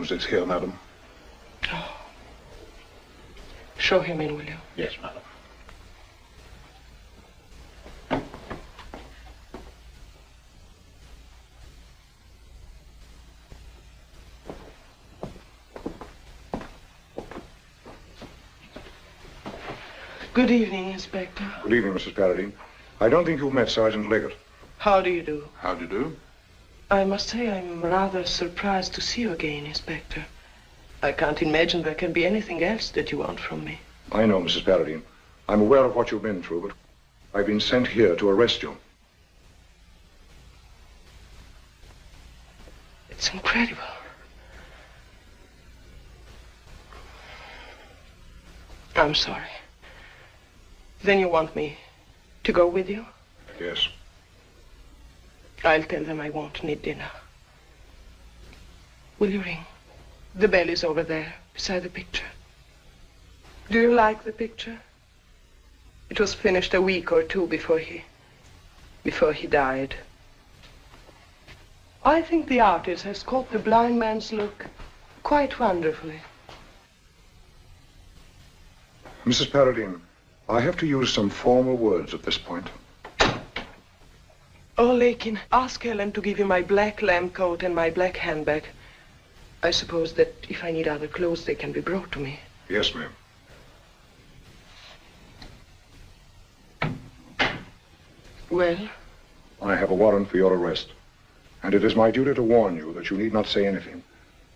Hichens is here, madam. Oh. Show him in, will you? Yes, madam. Good evening, Inspector. Good evening, Mrs. Paradine. I don't think you've met Sergeant Leggett. How do you do? How do you do? I must say I'm rather surprised to see you again, Inspector. I can't imagine there can be anything else that you want from me. I know, Mrs. Paradine. I'm aware of what you've been through, but I've been sent here to arrest you. It's incredible. I'm sorry. Then you want me to go with you? Yes. I'll tell them I won't need dinner. Will you ring? The bell is over there, beside the picture. Do you like the picture? It was finished a week or two before he died. I think the artist has caught the blind man's look quite wonderfully. Mrs. Paradine, I have to use some formal words at this point. Oh, Lakin, ask Helen to give you my black lamb coat and my black handbag. I suppose that if I need other clothes, they can be brought to me. Yes, ma'am. Well? I have a warrant for your arrest. And it is my duty to warn you that you need not say anything,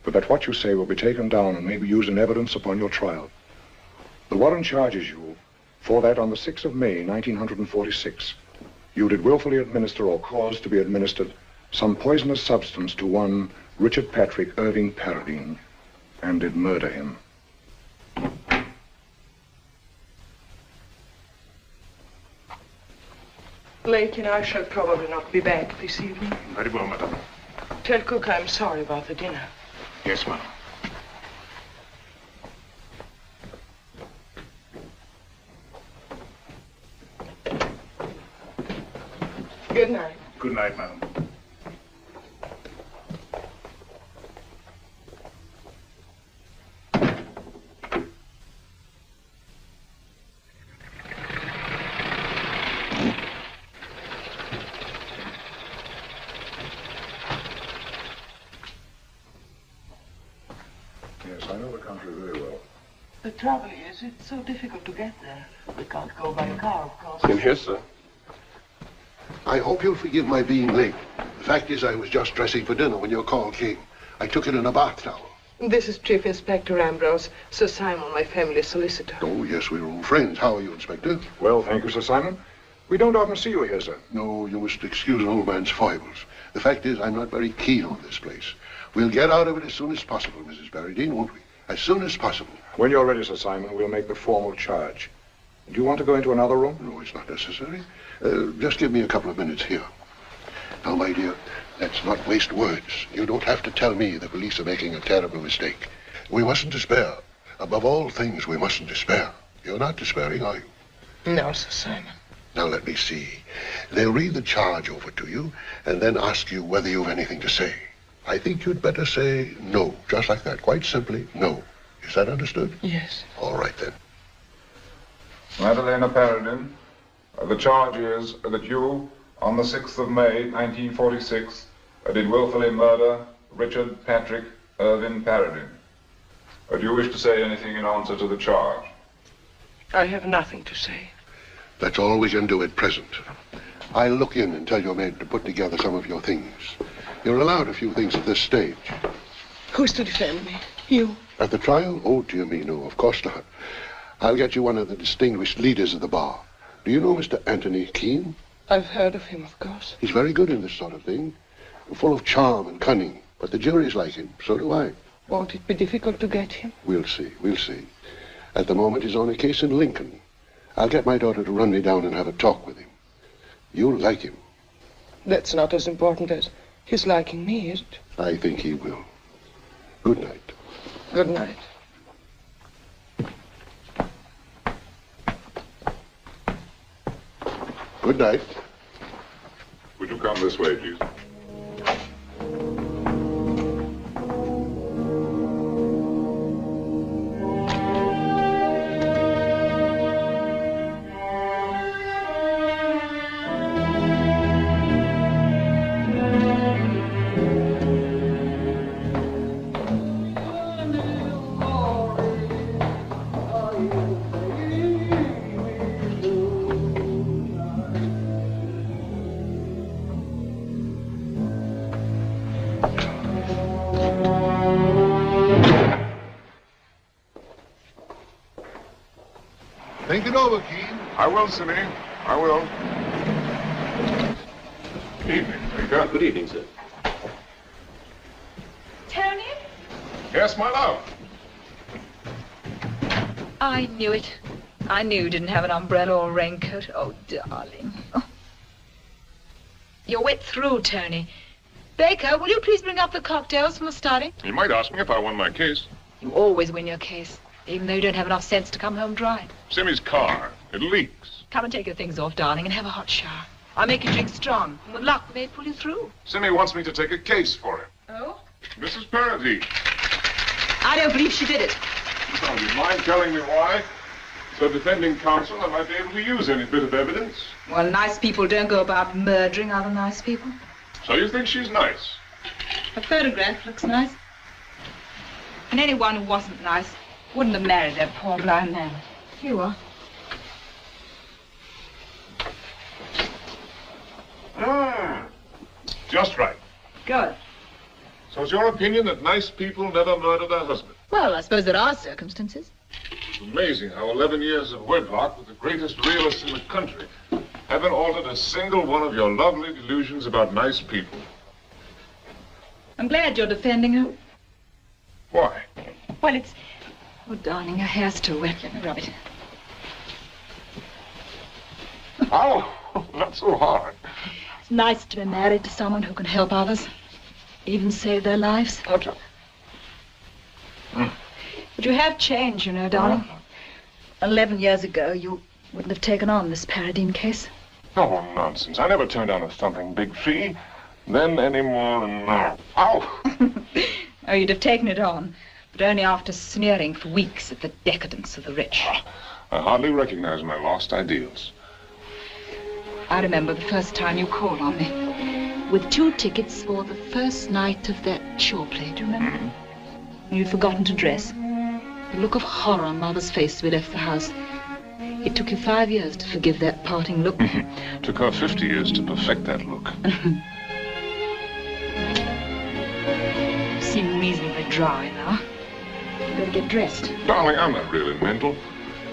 but that what you say will be taken down and may be used in evidence upon your trial. The warrant charges you for that on the 6th of May, 1946, you did willfully administer or cause to be administered some poisonous substance to one Richard Patrick Irving Paradine, and did murder him. Lakin, I shall probably not be back this evening. Very well, madam. Tell cook I'm sorry about the dinner. Yes, madam. Good night. Good night, madam. Yes, I know the country very well. The trouble is, it's so difficult to get there. We can't go by car, of course. In here, sir. I hope you'll forgive my being late. The fact is, I was just dressing for dinner when your call came. I took it in a bath towel. This is Chief Inspector Ambrose, Sir Simon, my family solicitor. Oh, yes, we're old friends. How are you, Inspector? Well, thank you, Sir Simon. We don't often see you here, sir. No, you must excuse an old man's foibles. The fact is, I'm not very keen on this place. We'll get out of it as soon as possible, Mrs. Paradine, won't we? As soon as possible. When you're ready, Sir Simon, we'll make the formal charge. Do you want to go into another room? No, it's not necessary. Just give me a couple of minutes here. Now, my dear, let's not waste words. You don't have to tell me the police are making a terrible mistake. We mustn't despair. Above all things, we mustn't despair. You're not despairing, are you? No, Sir Simon. Now, let me see. They'll read the charge over to you and then ask you whether you've anything to say. I think you'd better say no, just like that. Quite simply, no. Is that understood? Yes. All right, then. Madalena Paradine, the charge is that you, on the 6th of May, 1946, did willfully murder Richard Patrick Irving Paradine. Do you wish to say anything in answer to the charge? I have nothing to say. That's all we can do at present. I'll look in and tell your maid to put together some of your things. You're allowed a few things at this stage. Who's to defend me? You? At the trial? Oh, dear me, no, of course not. I'll get you one of the distinguished leaders of the bar. Do you know Mr. Anthony Keene? I've heard of him, of course. He's very good in this sort of thing. Full of charm and cunning. But the juries like him. So do I. Won't it be difficult to get him? We'll see. We'll see. At the moment, he's on a case in Lincoln. I'll get my daughter to run me down and have a talk with him. You'll like him. That's not as important as his liking me, is it? I think he will. Good night. Good night. Good night. Would you come this way, please? over, Keene. I will, Simmy. I will. Evening, Baker. Good evening, sir. Tony? Yes, my love. I knew it. I knew you didn't have an umbrella or raincoat. Oh, darling. Oh. You're wet through, Tony. Baker, will you please bring up the cocktails from the study? You might ask me if I won my case. You always win your case, even though you don't have enough sense to come home dry. Simmy's car. It leaks. Come and take your things off, darling, and have a hot shower. I'll make you drink strong. With luck, we may pull you through. Simmy wants me to take a case for him. Oh? Mrs. Paradine. I don't believe she did it. Oh, do you mind telling me why? So defending counsel, I might be able to use any bit of evidence. Well, nice people don't go about murdering other nice people. So you think she's nice? Her photograph looks nice. And anyone who wasn't nice wouldn't have married that poor blind man. Here you are. Just right. Good. So it's your opinion that nice people never murder their husband? Well, I suppose there are circumstances. It's amazing how 11 years of wedlock with the greatest realists in the country haven't altered a single one of your lovely delusions about nice people. I'm glad you're defending her. Why? Well, it's... Oh, darling, your hair's too wet. Let me rub it. Oh, not so hard. It's nice to be married to someone who can help others, even save their lives. Okay. But you have changed, you know, darling. 11 years ago, you wouldn't have taken on this Paradine case. Oh, nonsense. I never turned down a thumping big fee. Then any more than now. Ow! Oh, you'd have taken it on, but only after sneering for weeks at the decadence of the rich. I hardly recognize my lost ideals. I remember the first time you called on me, with 2 tickets for the first night of that shore play, do you remember? Mm-hmm. You'd forgotten to dress. The look of horror on Mother's face as we left the house. It took you 5 years to forgive that parting look. Took her 50 years to perfect that look. You seem reasonably dry now. You better get dressed. Darling, I'm not really mental.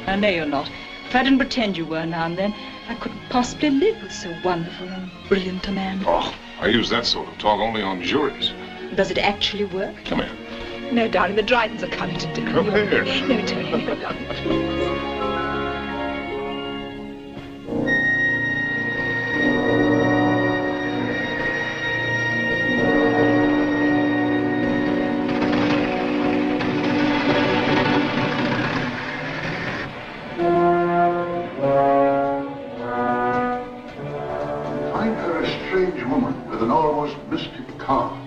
I know you're not. If I didn't pretend you were now and then, I couldn't possibly live with so wonderful and brilliant a man. Oh, I use that sort of talk only on juries. Does it actually work? Come here. No, darling, the Drydens are coming to dinner. Come here. No, Tony. Find her a strange woman with an almost mystic calm.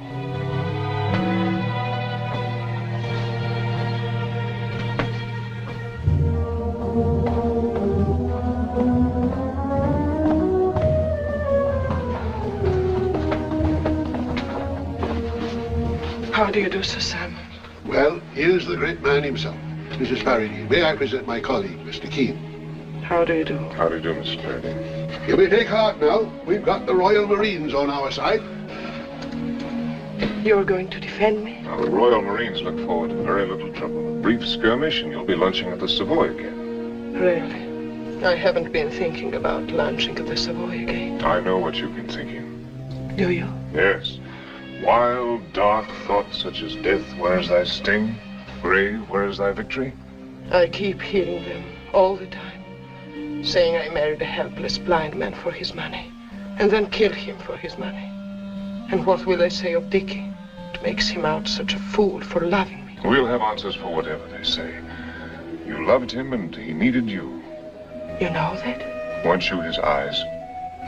How do you do, Sir Simon? Well, here's the great man himself, Mrs. Paradine. May I present my colleague, Mr. Keene? How do you do? How do you do, Mrs. Paradine? You may take heart now. We've got the Royal Marines on our side. You're going to defend me? Now, the Royal Marines look forward to very little trouble. A brief skirmish and you'll be lunching at the Savoy again. Really? I haven't been thinking about lunching at the Savoy again. I know what you've been thinking. Do you? Yes. Wild, dark thoughts such as death, where's thy sting? Grave, where's thy victory? I keep hearing them all the time, saying I married a helpless blind man for his money, and then killed him for his money. And what will they say of Dickie? It makes him out such a fool for loving me. We'll have answers for whatever they say. You loved him and he needed you. You know that? Weren't you his eyes?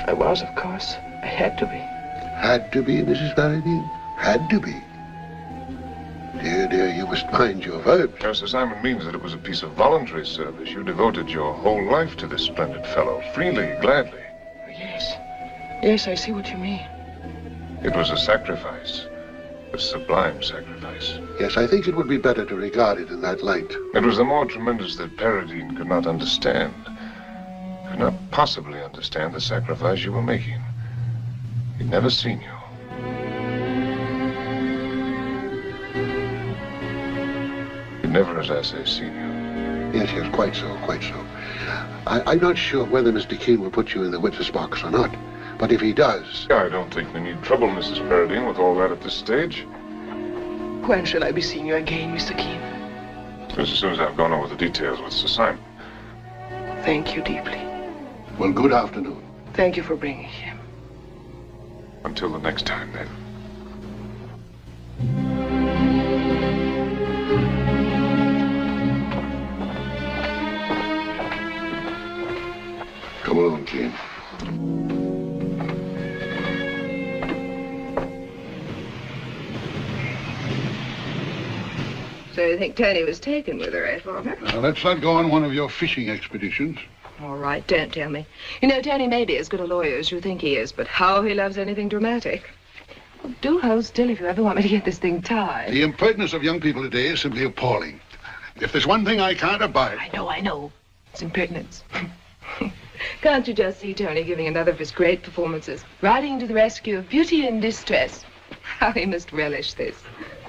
I was, of course. I had to be. Had to be, Mrs. Paradine. Had to be. Dear, dear, you must mind your verbs. Now, Sir Simon means that it was a piece of voluntary service. You devoted your whole life to this splendid fellow, freely, gladly. Yes. Yes, I see what you mean. It was a sacrifice, a sublime sacrifice. Yes, I think it would be better to regard it in that light. It was the more tremendous that Paradine could not understand, could not possibly understand the sacrifice you were making. He'd never seen you. He'd never, as I say, seen you. Yes, yes, quite so, quite so. I'm not sure whether Mr. Keene will put you in the witness box or not. But if he does... I don't think we need trouble, Mrs. Paradine, with all that at this stage. When shall I be seeing you again, Mr. Keene? As soon as I've gone over the details with Susan. Thank you deeply. Well, good afternoon. Thank you for bringing him. Until the next time, then. Come along, Keene. So you think Tony was taken with her, eh, Father? Now, let's not go on one of your fishing expeditions. All right, don't tell me. You know, Tony may be as good a lawyer as you think he is, but how he loves anything dramatic. Well, do hold still if you ever want me to get this thing tied. The impertinence of young people today is simply appalling. If there's one thing I can't abide... I know. It's impertinence. Can't you just see Tony giving another of his great performances, riding to the rescue of beauty in distress? How he must relish this.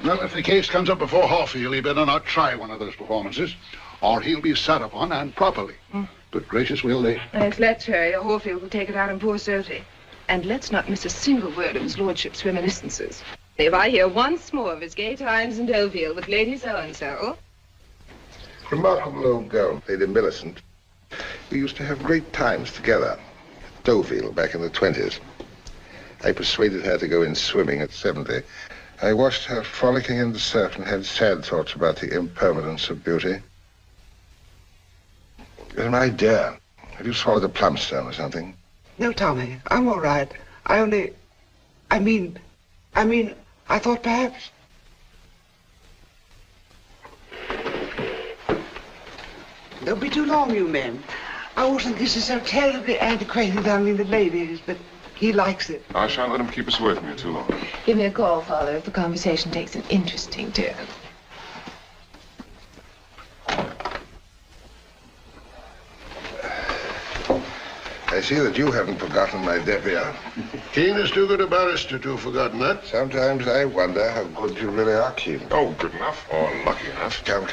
Well, if the case comes up before Harfield, he better not try one of those performances, or he'll be sat upon, and properly. Good gracious, will they? Yes, let's hurry, or Harfield will take it out on poor Sophie. And let's not miss a single word of his lordship's reminiscences. If I hear once more of his gay times in Deauville with Lady So-and-so... Remarkable old girl, Lady Millicent. We used to have great times together. Deauville, back in the 20s. I persuaded her to go in swimming at 70. I watched her frolicking in the surf and had sad thoughts about the impermanence of beauty. My dear, have you swallowed a plumstone or something? No, Tommy, I'm all right. I mean, I thought perhaps... Don't be too long, you men. I always think this is so terribly antiquated among the ladies, but he likes it. I shan't let him keep us away from you too long. Give me a call, Father, if the conversation takes an interesting turn. I see that you haven't forgotten my debut. Keene is too good a barrister to have forgotten that. Sometimes I wonder how good you really are, Keene. Oh, good enough, or lucky enough. Come,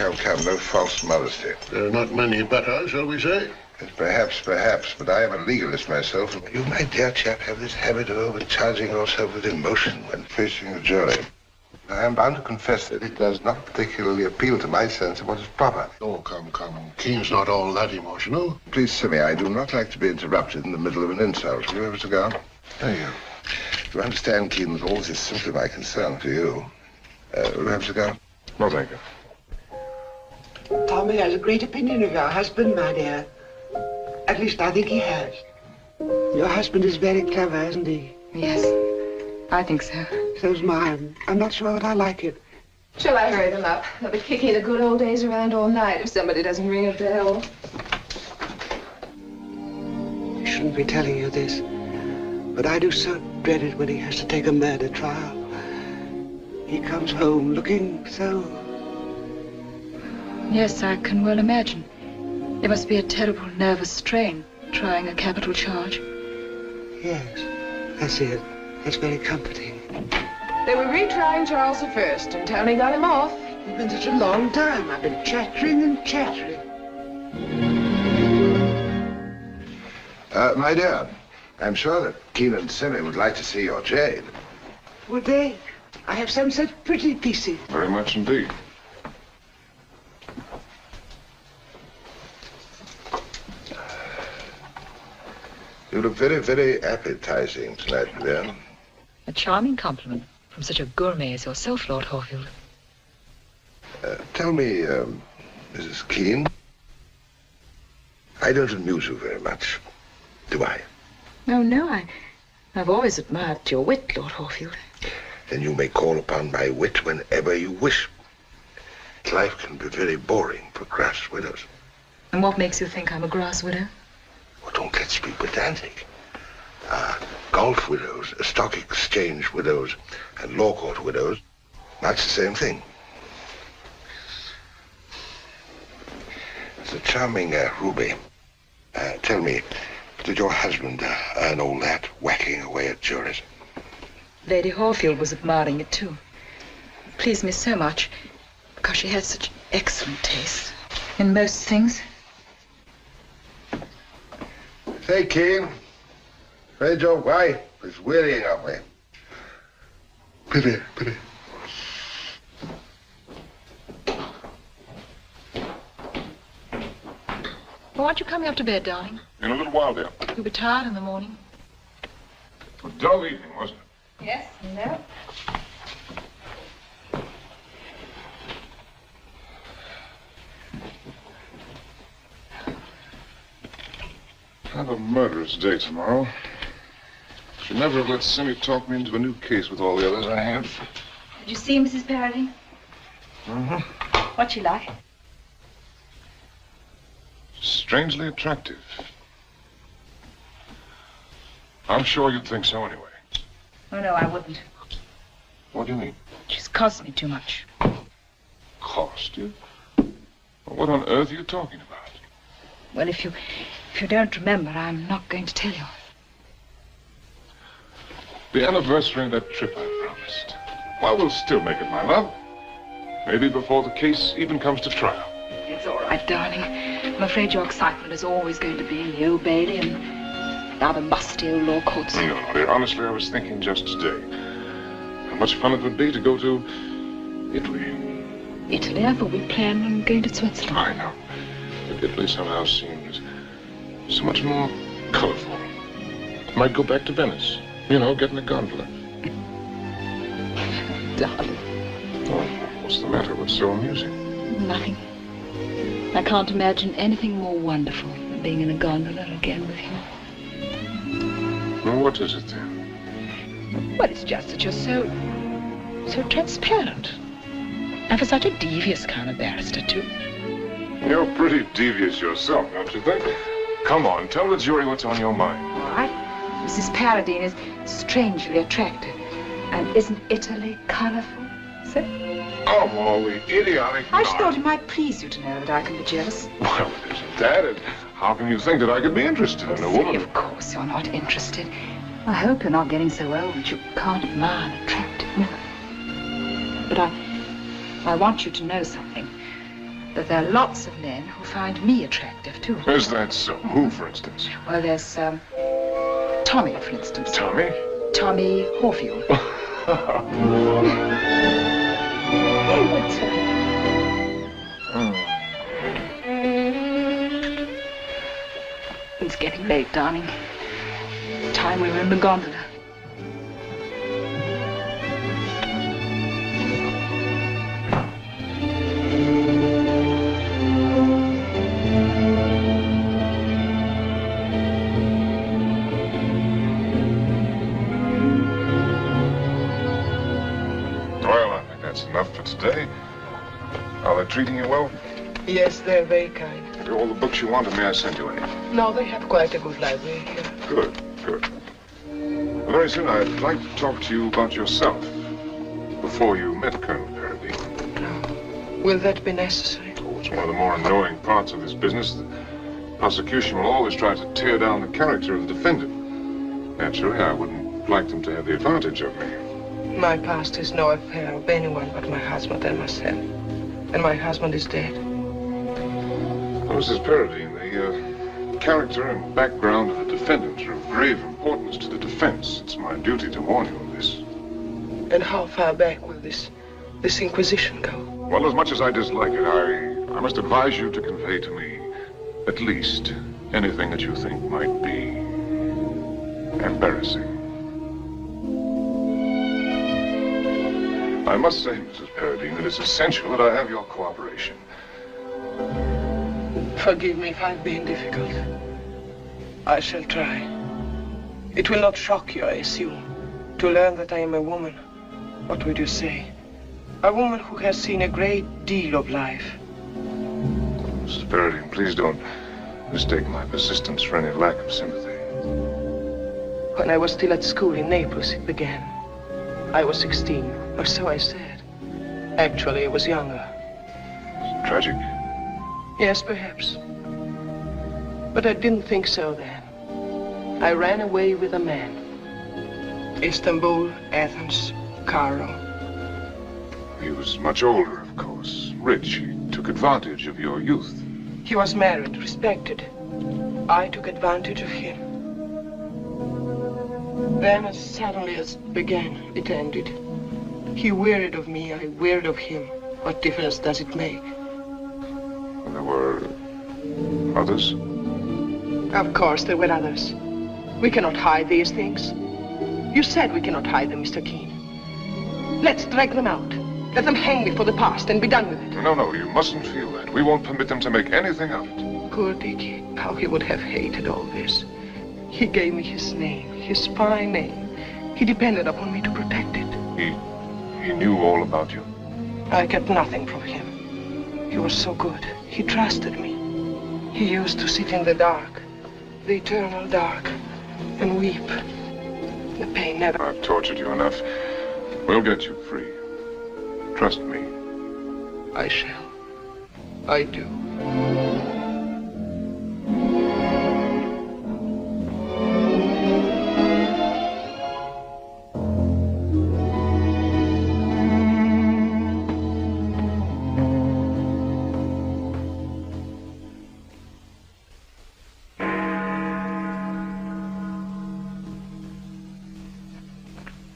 no false modesty. There are not many better, shall we say? Yes, perhaps, but I am a legalist myself. You, my dear chap, have this habit of overcharging yourself with emotion when facing a jury. I am bound to confess that it does not particularly appeal to my sense of what is proper. Oh, come. Keene's not all that emotional. Please, Simmy, I do not like to be interrupted in the middle of an insult. Will you have a cigar? Thank you. You understand, Keene, that all this is simply my concern for you. Will you have a cigar? No, thank you. Tommy has a great opinion of your husband, my dear. At least I think he has. Your husband is very clever, isn't he? Yes, I think so. So's mine. I'm not sure that I like it. Shall I hurry them up? They'll be kicking the good old days around all night if somebody doesn't ring a bell. I shouldn't be telling you this, but I do so dread it when he has to take a murder trial. He comes home looking so... Yes, I can well imagine. There must be a terrible nervous strain trying a capital charge. Yes, that's it. That's very comforting. They were retrying Charles I, and Tony got him off. It's been such a long time. I've been chattering and chattering. My dear, I'm sure that Keene and Simmy would like to see your jade. Would they? I have some such pretty pieces. Very much indeed. You look very, very appetizing tonight, dear. A charming compliment from such a gourmet as yourself, Lord Harfield. Tell me, Mrs. Keene, I don't amuse you very much, do I? No, I've always admired your wit, Lord Harfield. Then you may call upon my wit whenever you wish. Life can be very boring for grass widows. And what makes you think I'm a grass widow? Well, don't let's be pedantic. Golf widows, stock exchange widows, and law court widows, much the same thing. It's a charming ruby. Tell me, did your husband earn all that whacking away at juries? Lady Harfield was admiring it too. It pleased me so much because she had such excellent taste in most things. Say, Keen, afraid your wife is wearying of me. Pity. Well, aren't you coming up to bed, darling? In a little while, dear. You'll be tired in the morning. A dull evening, wasn't it? Yes, no. I have a murderous day tomorrow. Should never have let Simmy talk me into a new case with all the others I have. Did you see Mrs. Paradine? Mm-hmm. What's she like? Strangely attractive. I'm sure you'd think so anyway. Oh, no, I wouldn't. What do you mean? She's cost me too much. Cost you? Well, what on earth are you talking about? Well, if you don't remember, I'm not going to tell you. The anniversary of that trip I promised. Well, we'll still make it, my love. Maybe before the case even comes to trial. It's all right, darling. I'm afraid your excitement is always going to be in the Old Bailey and the other musty old law courts. No, dear. Honestly, I was thinking just today how much fun it would be to go to Italy. Italy? I thought we planned on going to Switzerland. I know. But Italy somehow seems so much more colorful. Might go back to Venice. You know, get in a gondola. Darling. Oh, what's the matter? What's so amusing? Nothing. I can't imagine anything more wonderful than being in a gondola again with you. Well, what is it then? Well, it's just that you're so transparent. And for such a devious kind of barrister, too. You're pretty devious yourself, don't you think? Come on, tell the jury what's on your mind. All right. Mrs. Paradine is strangely attractive. And isn't Italy colorful? See? Oh, all the idiotic I just thought it might please you to know that I can be jealous. Well, it isn't that. How can you think that I could be interested in a woman? Of course you're not interested. I hope you're not getting so old that you can't admire an attractive woman. But I want you to know something. That there are lots of men who find me attractive, too. Is that so? Who, for instance? Well, there's, Tommy, for instance. Tommy? Tommy Horfield. It's getting late, darling. Time we were in the gondola. That's enough for today. Are they treating you well? Yes, they're very kind. All the books you wanted, may I send you any? No, they have quite a good library here. Good. Well, very soon I'd like to talk to you about yourself. Before you met Colonel Paradine. Will that be necessary? Oh, it's one of the more annoying parts of this business. The prosecution will always try to tear down the character of the defendant. Naturally, I wouldn't like them to have the advantage of me. My past is no affair of anyone but my husband and myself. And my husband is dead. Well, Mrs. Paradine, the character and background of the defendant are of grave importance to the defense. It's my duty to warn you of this. And how far back will this inquisition go? Well, as much as I dislike it, I must advise you to convey to me at least anything that you think might be embarrassing. I must say, Mrs. Paradine, that it's essential that I have your cooperation. Forgive me if I've been difficult. I shall try. It will not shock you, I assume, to learn that I am a woman. What would you say? A woman who has seen a great deal of life. Mrs. Paradine, please don't mistake my persistence for any lack of sympathy. When I was still at school in Naples, it began. I was 16, or so I said. Actually, I was younger. It's tragic. Yes, perhaps. But I didn't think so then. I ran away with a man. Istanbul, Athens, Cairo. He was much older, of course. Rich. He took advantage of your youth. He was married, respected. I took advantage of him. Then, as suddenly as it began, it ended. He wearied of me, I wearied of him. What difference does it make? And there were others? Of course, there were others. We cannot hide these things. You said we cannot hide them, Mr. Keene. Let's drag them out. Let them hang before the past and be done with it. No, you mustn't feel that. We won't permit them to make anything of it. Poor Dickie, how he would have hated all this. He gave me his name, his fine name. He depended upon me to protect it. He knew all about you? I kept nothing from him. He was so good. He trusted me. He used to sit in the dark, the eternal dark, and weep. The pain never... I've tortured you enough. We'll get you free. Trust me. I shall. I do.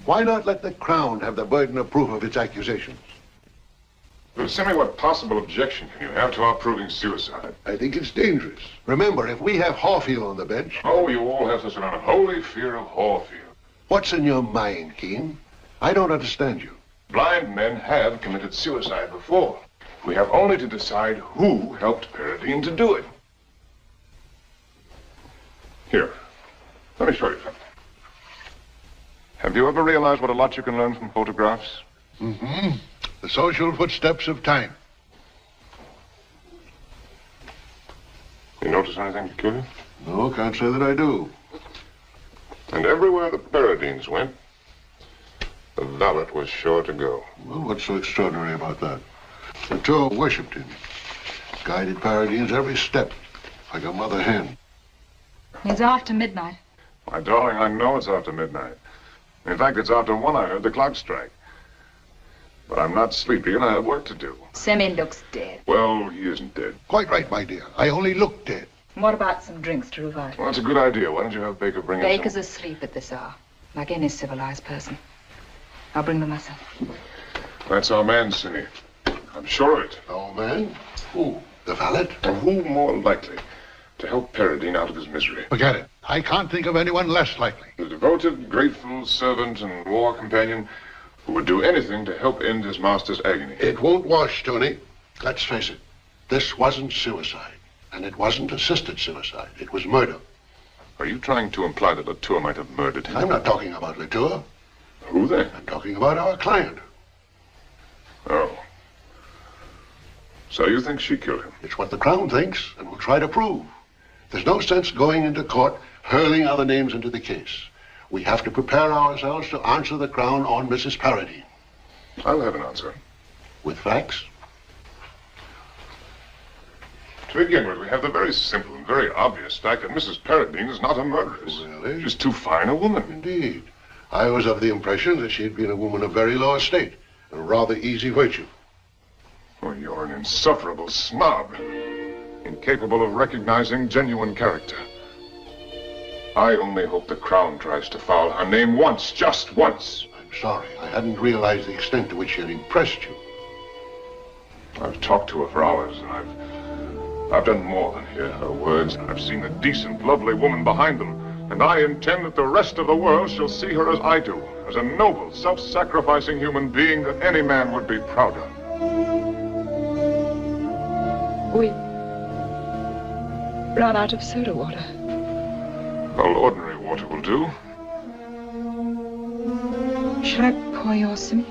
Why not let the Crown have the burden of proof of its accusations? Well, Sammy, what possible objection can you have to our proving suicide? I think it's dangerous. Remember, if we have Hawfield on the bench... Oh, you all have such an unholy fear of Hawfield. What's in your mind, Keene? I don't understand you. Blind men have committed suicide before. We have only to decide who helped Paradine to do it. Here, let me show you something. Have you ever realized what a lot you can learn from photographs? Mm-hmm. The social footsteps of time. You notice anything peculiar? No, can't say that I do. And everywhere the Paradines went, the valet was sure to go. Well, what's so extraordinary about that? The tour worshipped him. Guided Paradine's every step, like a mother hen. It's after midnight. My darling, I know it's after midnight. In fact, it's after 1 I heard the clock strike. But I'm not sleepy and I have work to do. Semi looks dead. Well, he isn't dead. Quite right, my dear. I only look dead. What about some drinks to revive? Well, that's a good idea. Why don't you have Baker bring in some... Baker's asleep at this hour, like any civilized person. I'll bring them myself. That's our man, Cindy. I'm sure of it. Our man? Who? The valet? And who more likely to help Paradine out of his misery? Forget it. I can't think of anyone less likely. The devoted, grateful servant and war companion who would do anything to help end his master's agony. It won't wash, Tony. Let's face it. This wasn't suicide. And it wasn't assisted suicide. It was murder. Are you trying to imply that Latour might have murdered him? I'm not talking about Latour. Who then? I'm talking about our client. Oh. So you think she killed him? It's what the Crown thinks, and will try to prove. There's no sense going into court hurling other names into the case. We have to prepare ourselves to answer the Crown on Mrs. Paradine. I'll have an answer. With facts? To begin with, we have the very simple and very obvious fact that Mrs. Paradine is not a murderess. Really? She's too fine a woman. Indeed. I was of the impression that she'd been a woman of very low estate and rather easy virtue. Oh, you're an insufferable snob, incapable of recognizing genuine character. I only hope the Crown tries to foul her name once, just once. I'm sorry. I hadn't realized the extent to which she had impressed you. I've talked to her for hours, and I've done more than hear her words. I've seen a decent, lovely woman behind them, and I intend that the rest of the world shall see her as I do, as a noble, self-sacrificing human being that any man would be proud of. We ran out of soda water. Well, ordinary water will do. Should I pour yours, Simmy?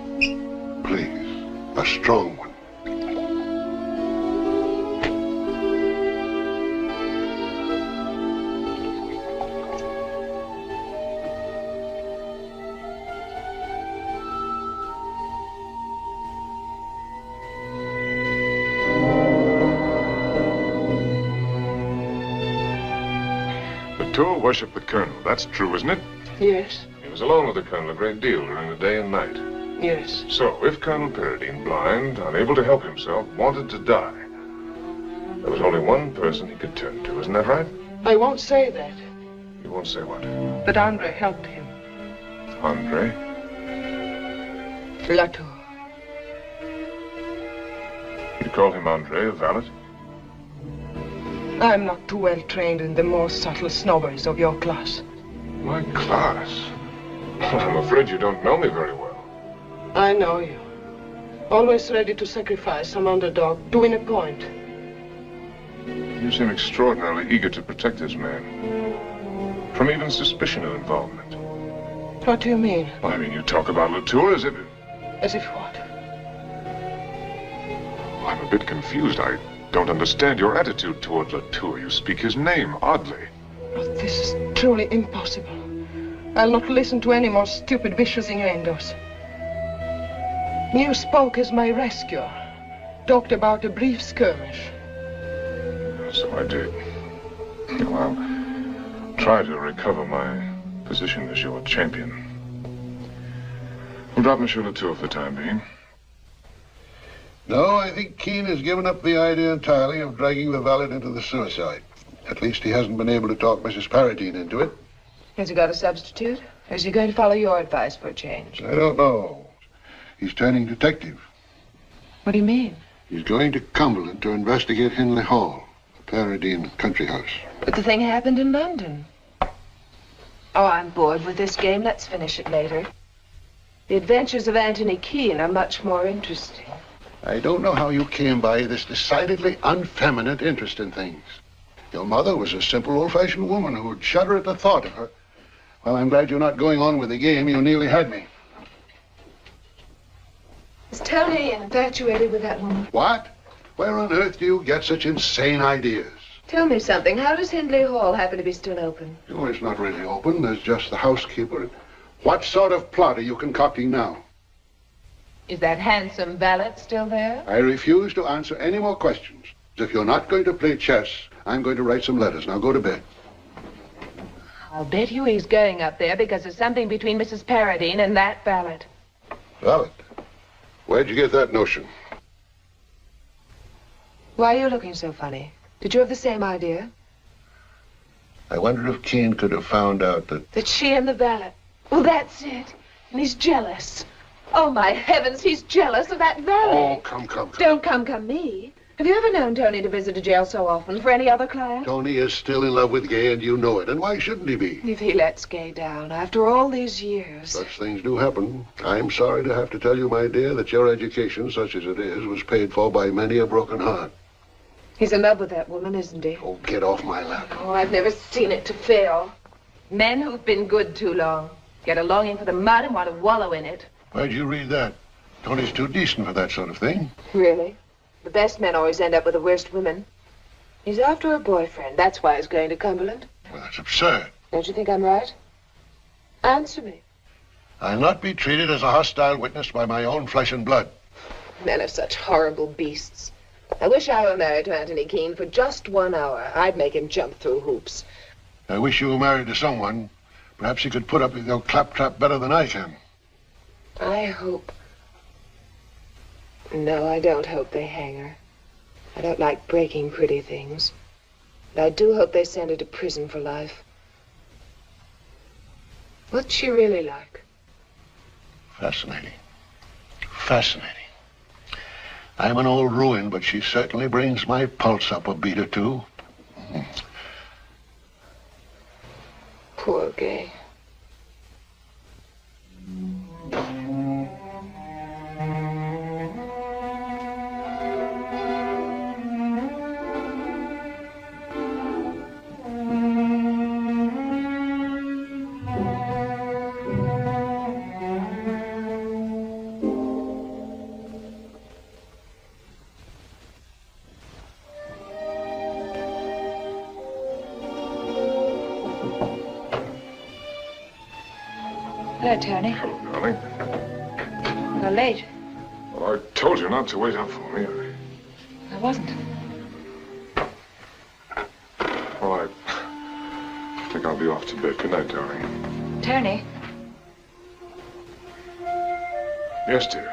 Please. A strong one. Latour worshipped the Colonel. That's true, isn't it? Yes. He was alone with the Colonel a great deal during the day and night. Yes. So, if Colonel Paradine, blind, unable to help himself, wanted to die, There was only one person he could turn to, isn't that right? I won't say that. You won't say what? But Andre helped him. Andre? Latour. You call him Andre, a valet? I'm not too well trained in the more subtle snobberies of your class. My class? Well, I'm afraid you don't know me very well. I know you. Always ready to sacrifice some underdog to win a point. You seem extraordinarily eager to protect this man. From even suspicion of involvement. What do you mean? Well, I mean, you talk about Latour as if... As if what? I'm a bit confused. I don't understand your attitude toward Latour. You speak his name oddly. Oh, this is truly impossible. I'll not listen to any more stupid, vicious innuendos. You spoke as my rescuer. Talked about a brief skirmish. So I did. Well, I'll try to recover my position as your champion. We'll drop Monsieur Latour for the time being. No, I think Keene has given up the idea entirely of dragging the valet into the suicide. At least he hasn't been able to talk Mrs. Paradine into it. Has he got a substitute? Or is he going to follow your advice for a change? I don't know. He's turning detective. What do you mean? He's going to Cumberland to investigate Hindley Hall, the Paradine country house. But the thing happened in London. Oh, I'm bored with this game. Let's finish it later. The adventures of Anthony Keene are much more interesting. I don't know how you came by this decidedly unfeminine interest in things. Your mother was a simple, old-fashioned woman who would shudder at the thought of her. Well, I'm glad you're not going on with the game. You nearly had me. Is Tony infatuated with that woman? What? Where on earth do you get such insane ideas? Tell me something. How does Hindley Hall happen to be still open? Oh, it's not really open. There's just the housekeeper. What sort of plot are you concocting now? Is that handsome valet still there? I refuse to answer any more questions. If you're not going to play chess, I'm going to write some letters. Now go to bed. I'll bet you he's going up there because there's something between Mrs. Paradine and that valet. Valet? Where'd you get that notion? Why are you looking so funny? Did you have the same idea? I wonder if Keene could have found out that... That she and the valet. Well, that's it. And he's jealous. Oh, my heavens, he's jealous of that valet. Oh, come. Don't come me. Have you ever known Tony to visit a jail so often for any other client? Tony is still in love with Gay, and you know it. And why shouldn't he be? If he lets Gay down after all these years. Such things do happen. I'm sorry to have to tell you, my dear, that your education, such as it is, was paid for by many a broken heart. He's in love with that woman, isn't he? Oh, get off my lap. Oh, I've never seen it to fail. Men who've been good too long get a longing for the mud and want to wallow in it. Where'd you read that? Tony's too decent for that sort of thing. Really? The best men always end up with the worst women. He's after a boyfriend. That's why he's going to Cumberland. Well, that's absurd. Don't you think I'm right? Answer me. I'll not be treated as a hostile witness by my own flesh and blood. Men are such horrible beasts. I wish I were married to Anthony Keene for just 1 hour. I'd make him jump through hoops. I wish you were married to someone. Perhaps he could put up with your claptrap better than I can. I hope... No, I don't hope they hang her. I don't like breaking pretty things. But I do hope they send her to prison for life. What's she really like? Fascinating. Fascinating. I'm an old ruin, but she certainly brings my pulse up a beat or two. Poor Gay. Hello, Tony. Hello, darling. You're late. Well, I told you not to wait up for me. I wasn't. Well, I think I'll be off to bed. Good night, darling. Tony, Yes, dear.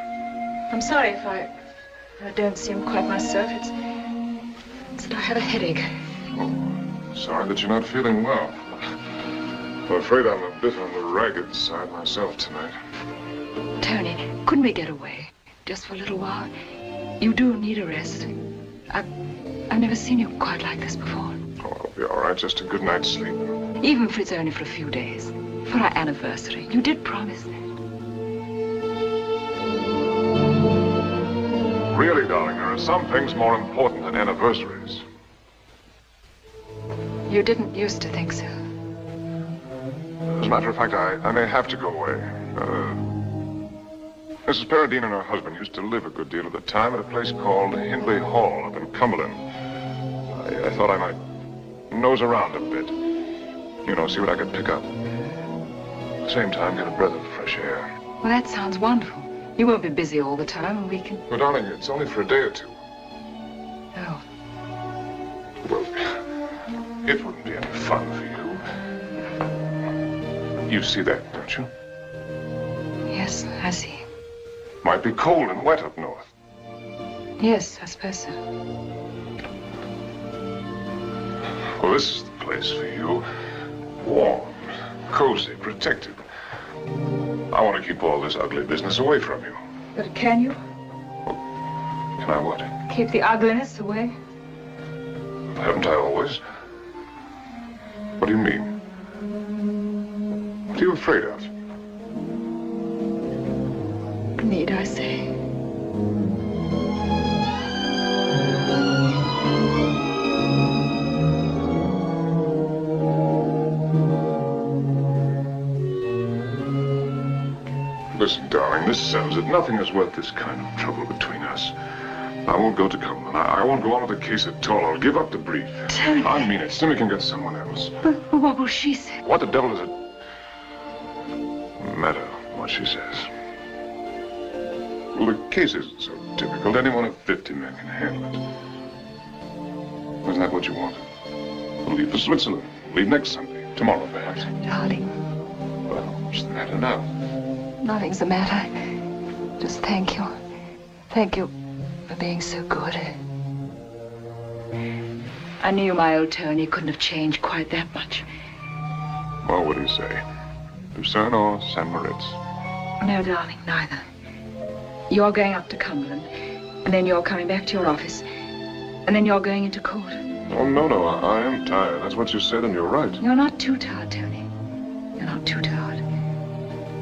I'm sorry if I don't seem quite myself. It's that I have a headache. Oh, sorry that you're not feeling well. I'm afraid I'm a bit on the ragged side myself tonight. Tony, couldn't we get away? Just for a little while? You do need a rest. I've never seen you quite like this before. Oh, I'll be all right. Just a good night's sleep. Even if it's only for a few days. For our anniversary. You did promise that. Really, darling, there are some things more important than anniversaries. You didn't used to think so. As a matter of fact, I may have to go away. Mrs. Paradine and her husband used to live a good deal of the time at a place called Hindley Hall up in Cumberland. I thought I might nose around a bit. You know, see what I could pick up. At the same time, get a breath of fresh air. Well, that sounds wonderful. You won't be busy all the time, and we can... Well, darling, it's only for a day or two. Oh. Well, it wouldn't be any fun for you. You see that, don't you? Yes, I see. Might be cold and wet up north. Yes, I suppose so. Well, this is the place for you. Warm, cozy, protected. I want to keep all this ugly business away from you. But can you? Can I what? Keep the ugliness away? Haven't I always? What do you mean? What are you afraid of? Need I say? Listen, darling, this settles it. Nothing is worth this kind of trouble between us. I won't go to Cumberland. I won't go on with the case at all. I'll give up the brief. Tony. I mean it. Simmy can get someone else. But what will she say? What the devil does it matter what she says? Well, the case isn't so difficult. Any one of 50 men can handle it. Isn't that what you want? We'll leave for Switzerland. Leave next Sunday. Tomorrow, perhaps. Darling. Well, what's the matter now? Nothing's the matter. Just thank you. Thank you for being so good. I knew my old Tony couldn't have changed quite that much. Well, what do you say? Lucerne or St. Moritz? No, darling, neither. You're going up to Cumberland, and then you're coming back to your office, and then you're going into court. Oh, no, I am tired. That's what you said, and you're right. You're not too tired, Tony. You're not too tired.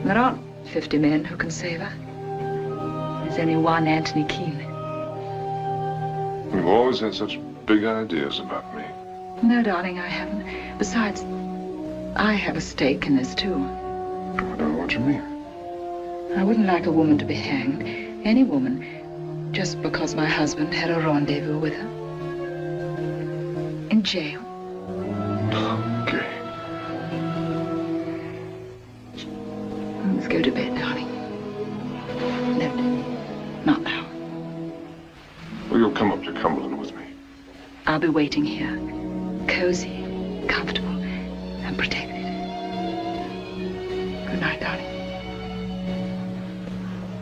There aren't 50 men who can save her. There's only one Anthony Keene. You've always had such big ideas about me. No, darling, I haven't. Besides, I have a stake in this, too. I don't know what you mean. I wouldn't like a woman to be hanged, any woman, just because my husband had a rendezvous with her. In jail. Okay. Let's go to bed, darling. No, not now. Well, you'll come up to Cumberland with me. I'll be waiting here, cozy, comfortable, and protected. Good night, darling.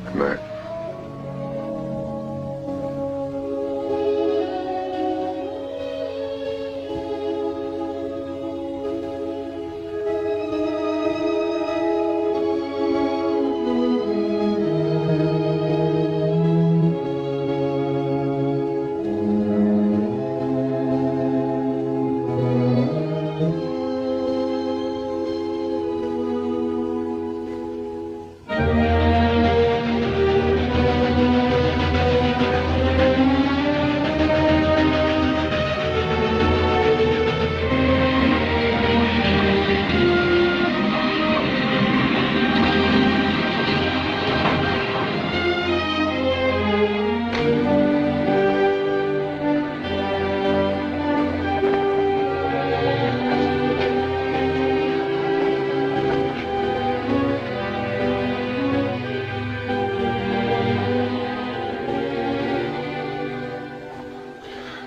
Good night.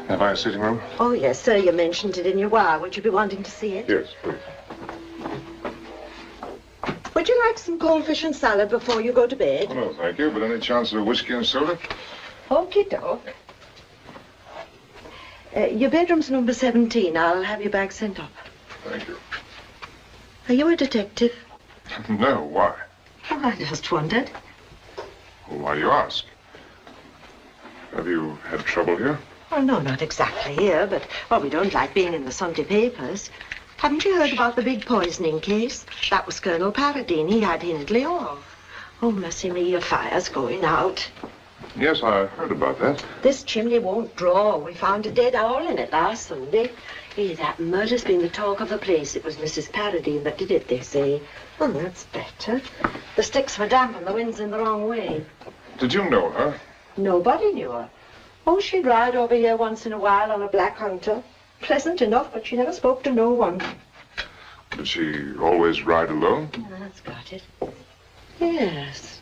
Have I a sitting room? Oh, yes, sir. You mentioned it in your wire. Would you be wanting to see it? Yes, please. Would you like some cold fish and salad before you go to bed? Oh, no, thank you. But any chance of a whiskey and soda? Okie doke. Your bedroom's number 17. I'll have your bag sent up. Thank you. Are you a detective? No, why? Oh, I just wondered. Well, why do you ask? Have you had trouble here? Oh, no, not exactly here, but, well, we don't like being in the Sunday papers. Haven't you heard about the big poisoning case? That was Colonel Paradine. He had Hindley off. Oh, mercy me, your fire's going out. Yes, I heard about that. This chimney won't draw. We found a dead owl in it last Sunday. Hey, that murder's been the talk of the place. It was Mrs. Paradine that did it, they say. Oh, that's better. The sticks were damp and the wind's in the wrong way. Did you know her? Nobody knew her. Oh, she'd ride over here once in a while on a black hunter. Pleasant enough, but she never spoke to no one. Did she always ride alone? That's got it. Yes.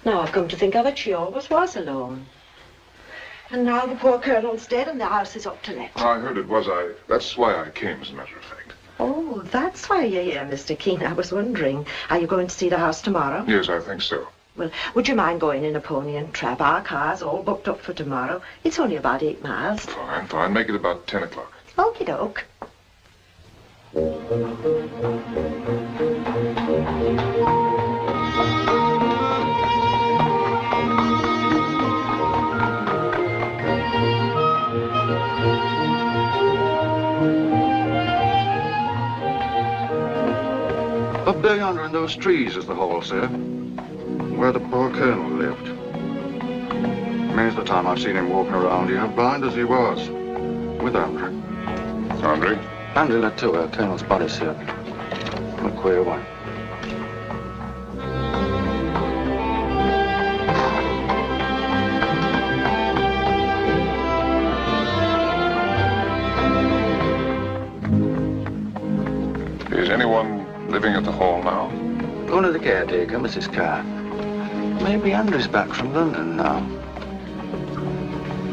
Now I've come to think of it, she always was alone. And now the poor colonel's dead and the house is up to let. I heard it was. That's why I came, as a matter of fact. Oh, that's why you're here, Mr. Keene. I was wondering. Are you going to see the house tomorrow? Yes, I think so. Well, would you mind going in a pony and trap? Our car's all booked up for tomorrow. It's only about 8 miles. Fine, fine. Make it about 10 o'clock. Okie doke. Up there yonder in those trees is the hall, sir, where the poor colonel lived. Many's the time I've seen him walking around here, blind as he was, with Andre. Andre? Andre led to her, colonel's body, sir. A queer one. Is anyone living at the hall now? Only the caretaker, Mrs. Carr. Maybe Andrew's back from London now.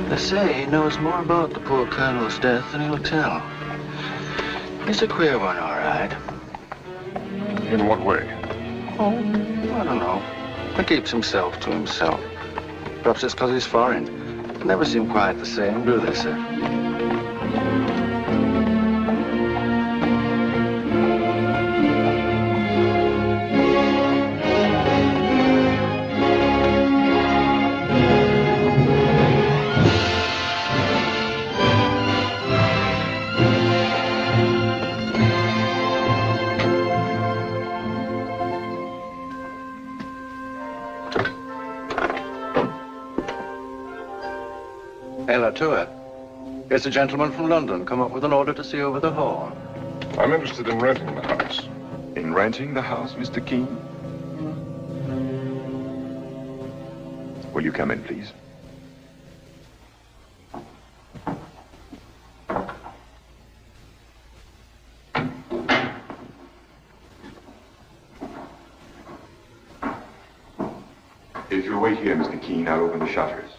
They say he knows more about the poor colonel's death than he'll tell. He's a queer one, all right. In what way? Oh, I don't know. He keeps himself to himself. Perhaps it's because he's foreign. They never seem quite the same, do they, sir? Ella to it. It's a gentleman from London come up with an order to see over the hall. I'm interested in renting the house. In renting the house, Mr. Keene? Will you come in, please? If you'll wait here, Mr. Keene, I'll open the shutters.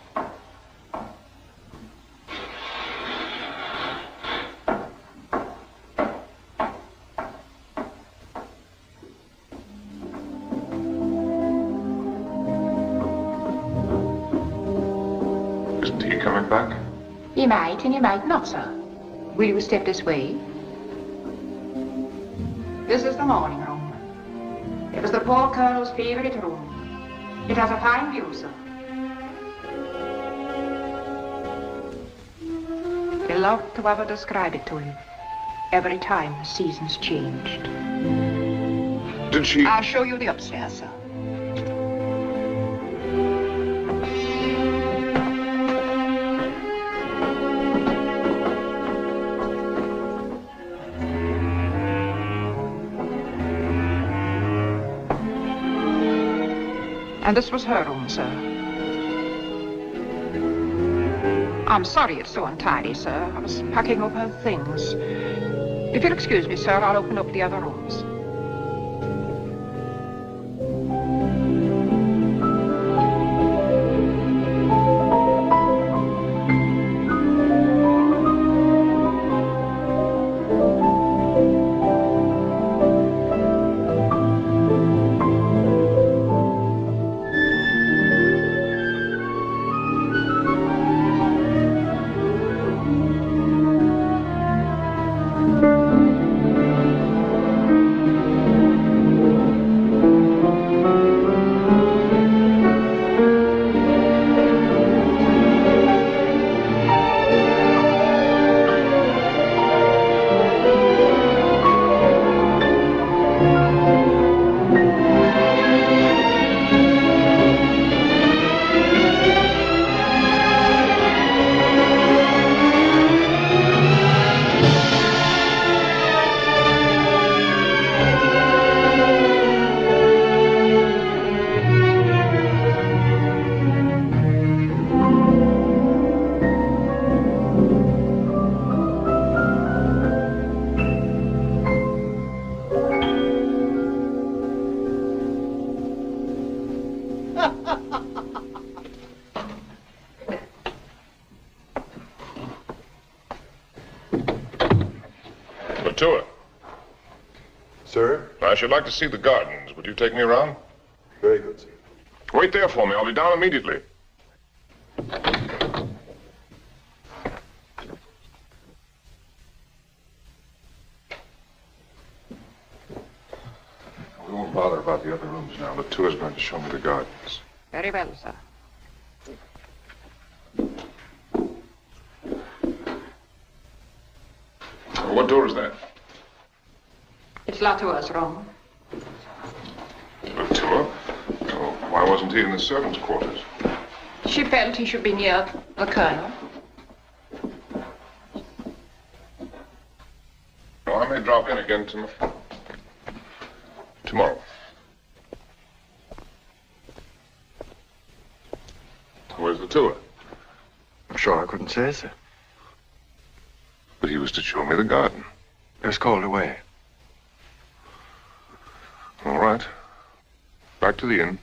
You might and you might not, sir. Will you step this way? This is the morning room. It was the poor colonel's favorite room. It has a fine view, sir. He loved to have her describe it to him every time the seasons changed. Did she? I'll show you the upstairs, sir. And this was her room, sir. I'm sorry it's so untidy, sir. I was packing up her things. If you'll excuse me, sir, I'll open up the other rooms. Sir? I should like to see the gardens. Would you take me around? Very good, sir. Wait there for me. I'll be down immediately. We won't bother about the other rooms now. The tour's going to show me the gardens. Very well, sir. What door is that? It's Latour's room. Latour? Oh, why wasn't he in the servants' quarters? She felt he should be near the colonel. Well, I may drop in again tomorrow. Where's Latour? I'm sure I couldn't say, sir. But he was to show me the garden. He was called away. All right. Back to the inn.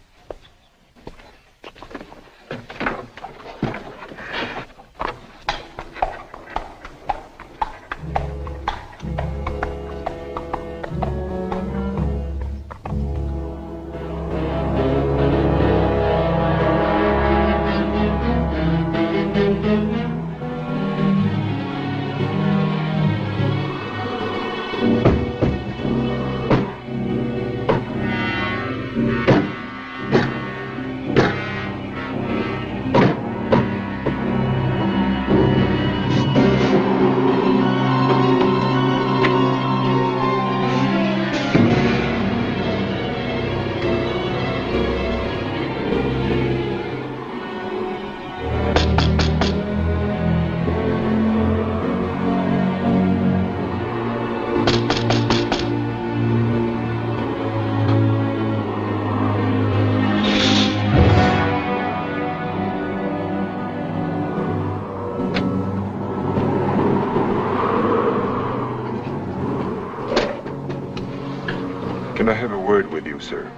Can I have a word with you, sir?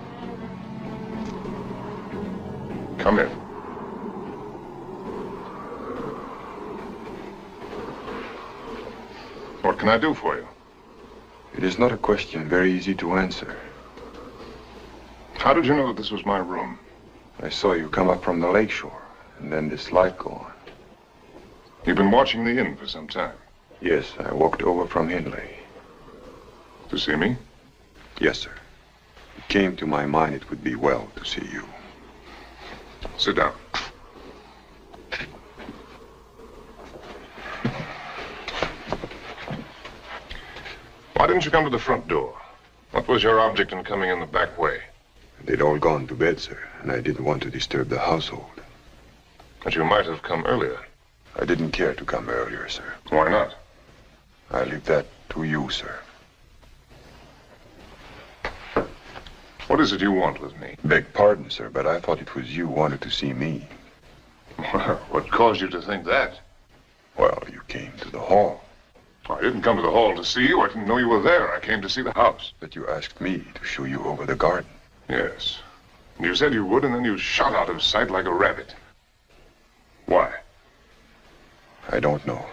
Come in. What can I do for you? It is not a question very easy to answer. How did you know that this was my room? I saw you come up from the lakeshore, and then this light go on. You've been watching the inn for some time? Yes, I walked over from Hindley. To see me? Yes, sir. It came to my mind it would be well to see you. Sit down. Why didn't you come to the front door? What was your object in coming in the back way? They'd all gone to bed, sir, and I didn't want to disturb the household. But you might have come earlier. I didn't care to come earlier, sir. Why not? I leave that to you, sir. What is it you want with me? Beg pardon, sir, but I thought it was you wanted to see me. Well, what caused you to think that? Well, you came to the hall. I didn't come to the hall to see you. I didn't know you were there. I came to see the house. But you asked me to show you over the garden. Yes. You said you would, and then you shot out of sight like a rabbit. Why? I don't know.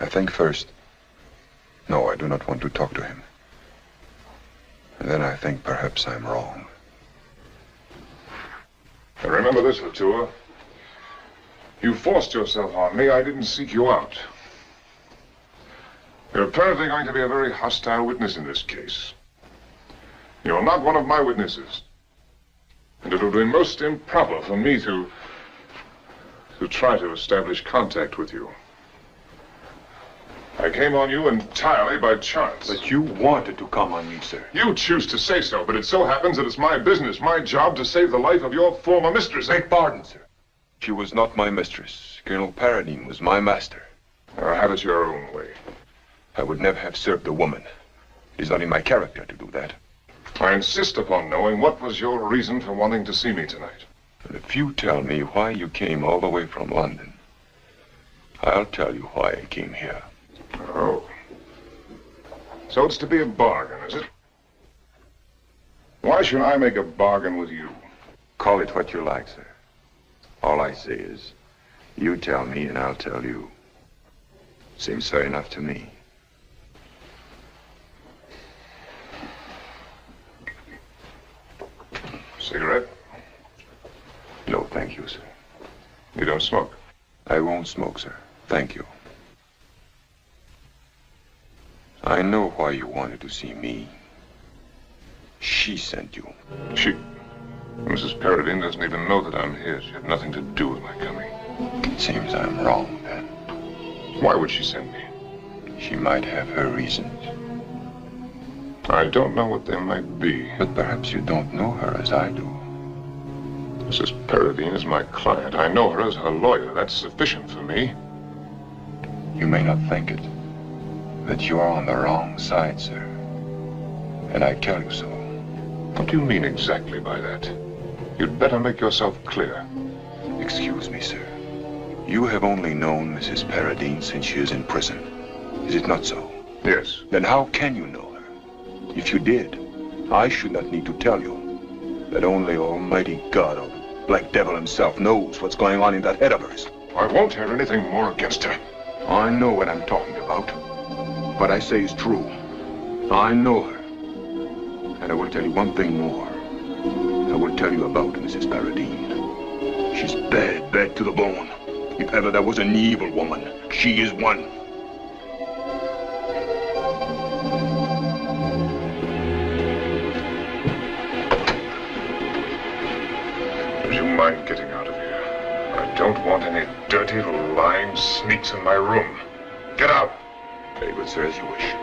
I think first, no, I do not want to talk to him. And then I think perhaps I'm wrong. And remember this, Latour. You forced yourself on me. I didn't seek you out. You're apparently going to be a very hostile witness in this case. You're not one of my witnesses. And it would be most improper for me to try to establish contact with you. I came on you entirely by chance. But you wanted to come on me, sir. You choose to say so, but it so happens that it's my business, my job to save the life of your former mistress. Beg pardon, sir. She was not my mistress. Colonel Paradine was my master. Have it your own way. I would never have served a woman. It is not in my character to do that. I insist upon knowing what was your reason for wanting to see me tonight. And if you tell me why you came all the way from London, I'll tell you why I came here. Oh. So it's to be a bargain, is it? Why should I make a bargain with you? Call it what you like, sir. All I say is, you tell me and I'll tell you. Seems fair enough to me. Cigarette? No, thank you, sir. You don't smoke? I won't smoke, sir. Thank you. I know why you wanted to see me. She sent you. She... Mrs. Paradine doesn't even know that I'm here. She had nothing to do with my coming. It seems I'm wrong, then. Why would she send me? She might have her reasons. I don't know what they might be. But perhaps you don't know her as I do. Mrs. Paradine is my client. I know her as her lawyer. That's sufficient for me. You may not think it, but you are on the wrong side, sir. And I tell you so. What do you mean exactly by that? You'd better make yourself clear. Excuse me, sir. You have only known Mrs. Paradine since she is in prison. Is it not so? Yes. Then how can you know her? If you did, I should not need to tell you that only Almighty God or the Black Devil himself knows what's going on in that head of hers. I won't hear anything more against her. I know what I'm talking about. What I say is true. I know her. And I will tell you one thing more. I will tell you about Mrs. Paradine. She's bad, bad to the bone. If ever there was an evil woman, she is one. Would you mind getting out of here? I don't want any dirty, lying sneaks in my room. Get out! Very good, sir, as you wish.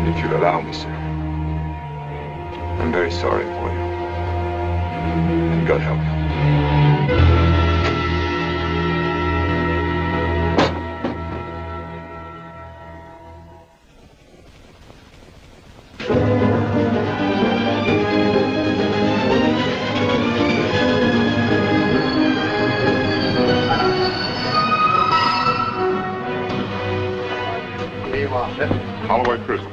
If you'd allow me, sir. I'm very sorry for you. And God help you. Holloway Prison.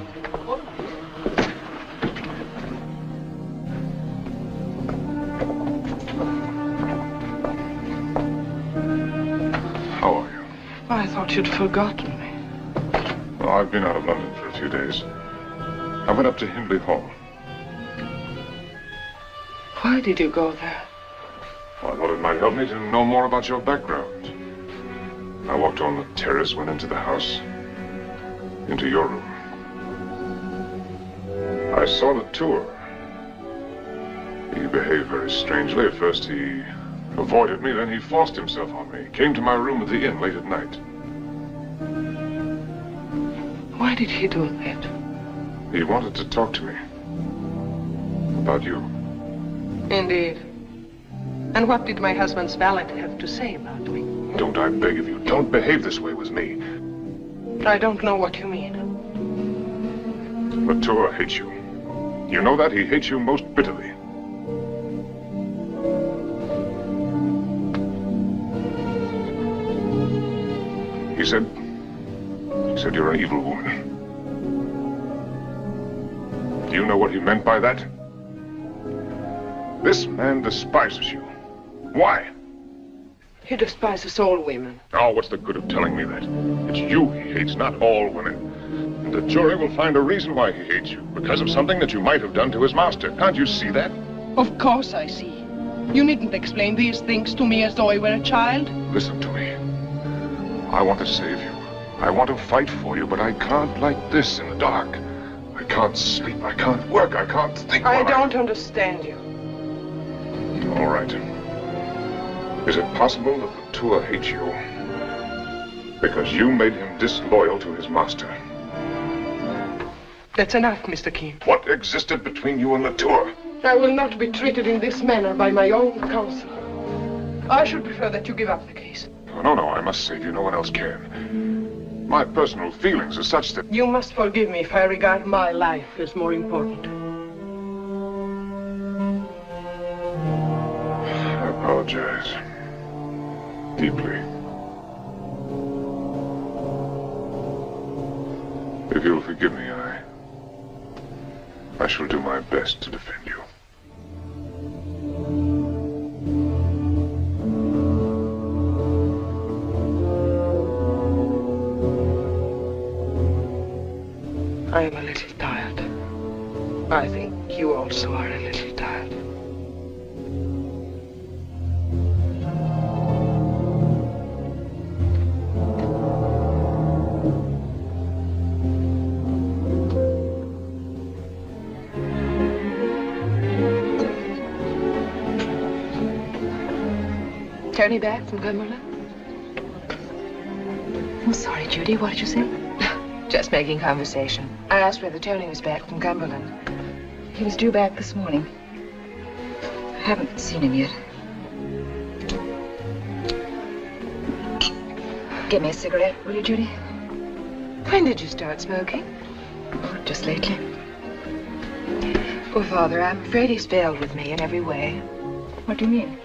How are you? I thought you'd forgotten me. Well, I've been out of London for a few days. I went up to Hindley Hall. Why did you go there? Well, I thought it might help me to know more about your background. I walked on the terrace, went into the house, into your room. I saw the tour. He behaved very strangely. At first he avoided me, then he forced himself on me. Came to my room at the inn late at night. Why did he do that? He wanted to talk to me. About you. Indeed. And what did my husband's valet have to say about me? Don't I beg of you, don't behave this way with me. I don't know what you mean. Latour hates you. You know that? He hates you most bitterly. He said you're an evil woman. Do you know what he meant by that? This man despises you. Why? He despises all women. Oh, what's the good of telling me that? It's you he hates, not all women. And the jury will find a reason why he hates you, because of something that you might have done to his master. Can't you see that? Of course I see. You needn't explain these things to me as though I were a child. Listen to me. I want to save you. I want to fight for you, but I can't like this in the dark. I can't sleep, I can't work, I can't think. I don't understand you. All right. Is it possible that Latour hates you because you made him disloyal to his master? That's enough, Mr. Keene. What existed between you and Latour? I will not be treated in this manner by my own counsel. I should prefer that you give up the case. Oh, no, I must save you. No one else can. My personal feelings are such that... You must forgive me if I regard my life as more important. I apologize. Deeply. If you'll forgive me, I shall do my best to defend you. I am a little tired. I think you also are a little tired. Tony back from Cumberland? I'm sorry, Judy. What did you say? Just making conversation. I asked whether Tony was back from Cumberland. He was due back this morning. I haven't seen him yet. Get me a cigarette, will you, Judy? When did you start smoking? Oh, just lately. Poor father, I'm afraid he's failed with me in every way. What do you mean?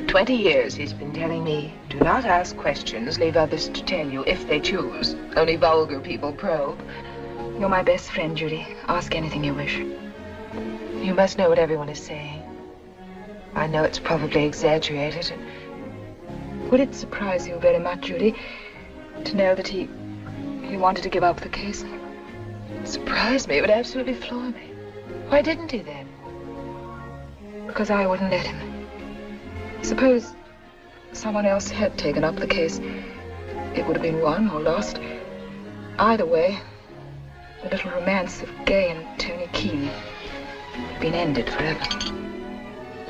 20 years he's been telling me, do not ask questions, leave others to tell you if they choose. Only vulgar people probe. You're my best friend, Judy. Ask anything you wish. You must know what everyone is saying. I know it's probably exaggerated. Would it surprise you very much, Judy, to know that he wanted to give up the case? Surprise me? It would absolutely floor me. Why didn't he then? Because I wouldn't let him. Suppose someone else had taken up the case. It would have been won or lost. Either way, the little romance of Gay and Tony Keene had been ended forever.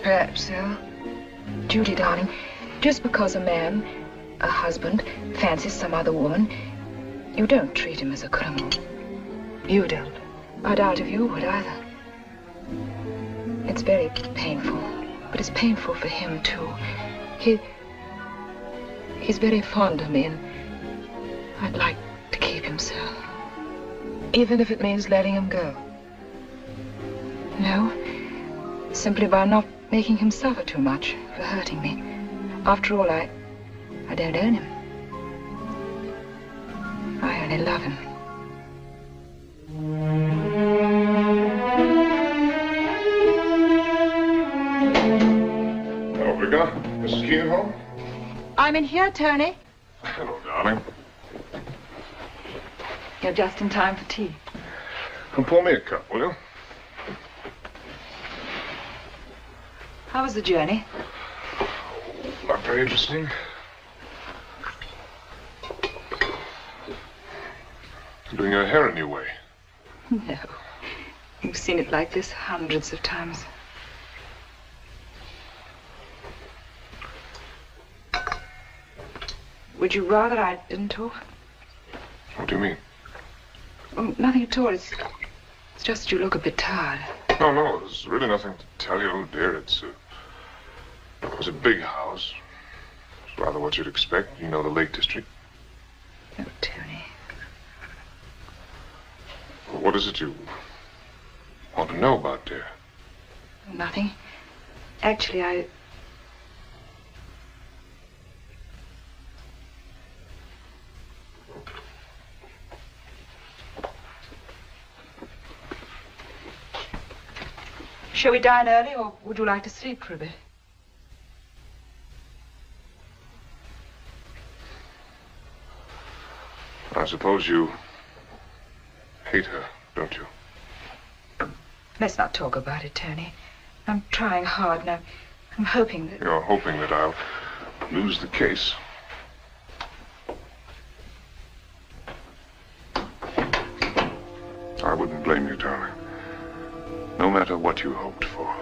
Perhaps so. Judy, darling, just because a man, a husband, fancies some other woman, you don't treat him as a criminal. You don't. I doubt if you would either. It's very painful. But it's painful for him, too. He's very fond of me, and I'd like to keep him so. Even if it means letting him go? No. Simply by not making him suffer too much for hurting me. After all, I don't own him. I only love him. Mrs. Keene home? I'm in here, Tony. Hello, darling. You're just in time for tea. Come pour me a cup, will you? How was the journey? Not very interesting. Doing your hair a new way. No. You've seen it like this hundreds of times. Would you rather I didn't talk? What do you mean? Oh, nothing at all. It's just that you look a bit tired. No, there's really nothing to tell you, dear. It was a big house. It's rather what you'd expect. You know the Lake District. Oh, Tony. What is it you want to know about, dear? Nothing. Actually, Shall we dine early, or would you like to sleep for a bit? I suppose you hate her, don't you? Let's not talk about it, Tony. I'm trying hard, and I'm hoping that... You're hoping that I'll lose the case. I wouldn't blame you, darling. No matter what you hoped for.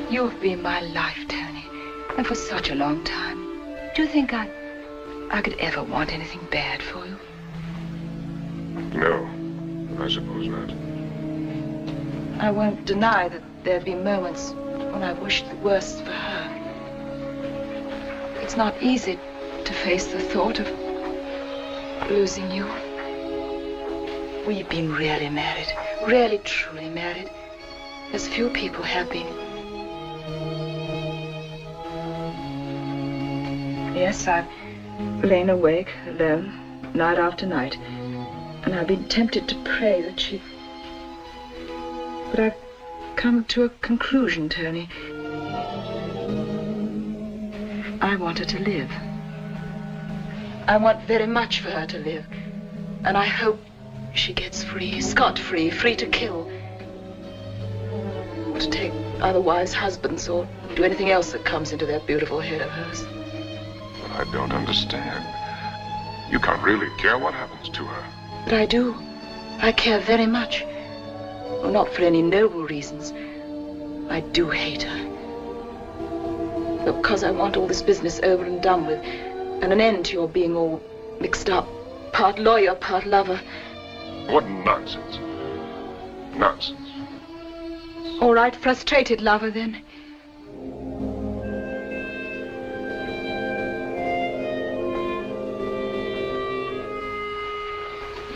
You've been my life, Tony, and for such a long time. Do you think I could ever want anything bad for you? No, I suppose not. I won't deny that there've been moments when I wished the worst for her. It's not easy to face the thought of losing you. We've been really married, really truly married, as few people have been. Yes, I've lain awake alone night after night, and I've been tempted to pray that she... But I've come to a conclusion, Tony. I want her to live. I want very much for her to live. And I hope she gets free, scot-free, free to kill. Or to take other wives' husbands or do anything else that comes into that beautiful head of hers. But I don't understand. You can't really care what happens to her. But I do. I care very much. Well, not for any noble reasons. I do hate her. But because I want all this business over and done with, and an end to your being all mixed up, part lawyer, part lover. What nonsense. Nonsense. All right, frustrated lover, then.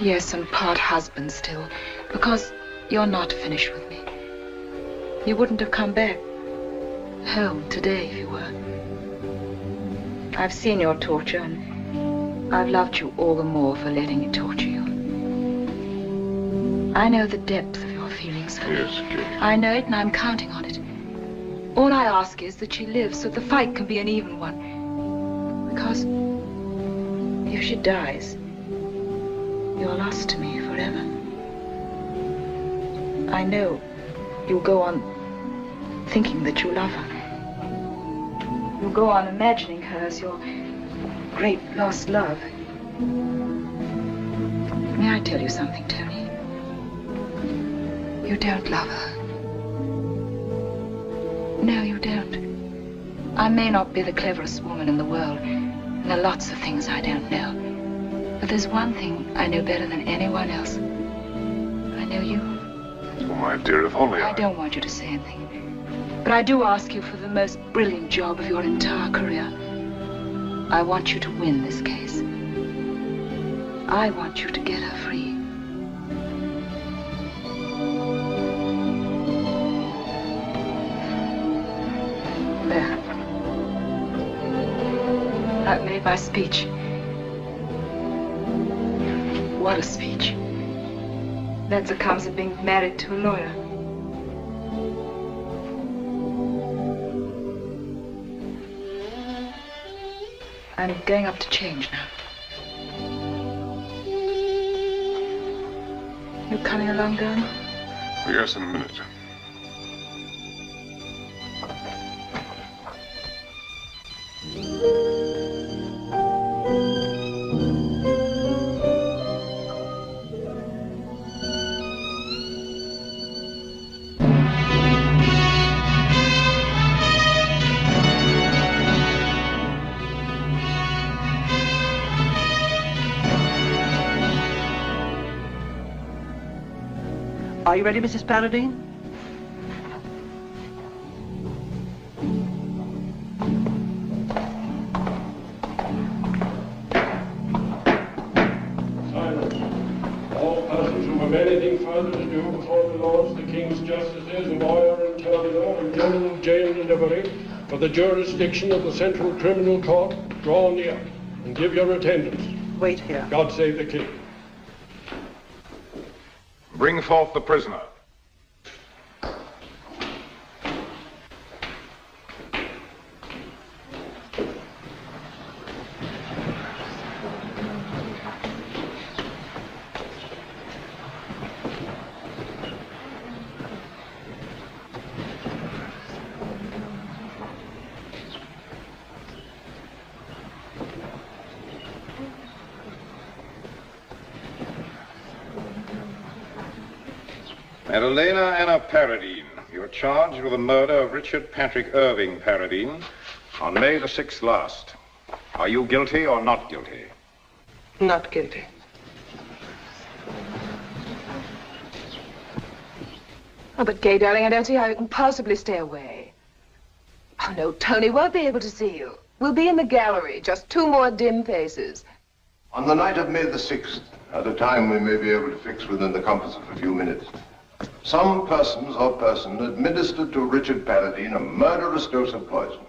Yes, and part husband still, because you're not finished with me. You wouldn't have come back home today if you were. I've seen your torture, and I've loved you all the more for letting it torture you. I know the depth of your feelings. Yes, Kate. I know it, and I'm counting on it. All I ask is that she lives so the fight can be an even one. Because if she dies, you're lost to me forever. I know you'll go on thinking that you love her. You'll go on imagining her as your great lost love. May I tell you something, Tony? You don't love her. No, you don't. I may not be the cleverest woman in the world, and there are lots of things I don't know. But there's one thing I know better than anyone else. I know you. Oh, my dear, if only I don't want you to say anything. But I do ask you for the most brilliant job of your entire career. I want you to win this case. I want you to get her free. There. I've made my speech. What a speech. That's what comes of being married to a lawyer. I'm going up to change now. You coming along, Gurney? Yes, in a minute. Are you ready, Mrs. Paradine? Silence. All persons who have anything further to do before the lords, the king's justices, lawyer and terminal, and general jail and livery, for the jurisdiction of the Central Criminal Court, draw near and give your attendance. Wait here. God save the king. Bring forth the prisoner. Madalena Anna Paradine, you're charged with the murder of Richard Patrick Irving Paradine on May the 6th last. Are you guilty or not guilty? Not guilty. Oh, but Gay, darling, I don't see how you can possibly stay away. Oh, no, Tony won't be able to see you. We'll be in the gallery, just two more dim faces. On the night of May the 6th, at a time we may be able to fix within the compass of a few minutes, some persons or person administered to Richard Paradine a murderous dose of poison.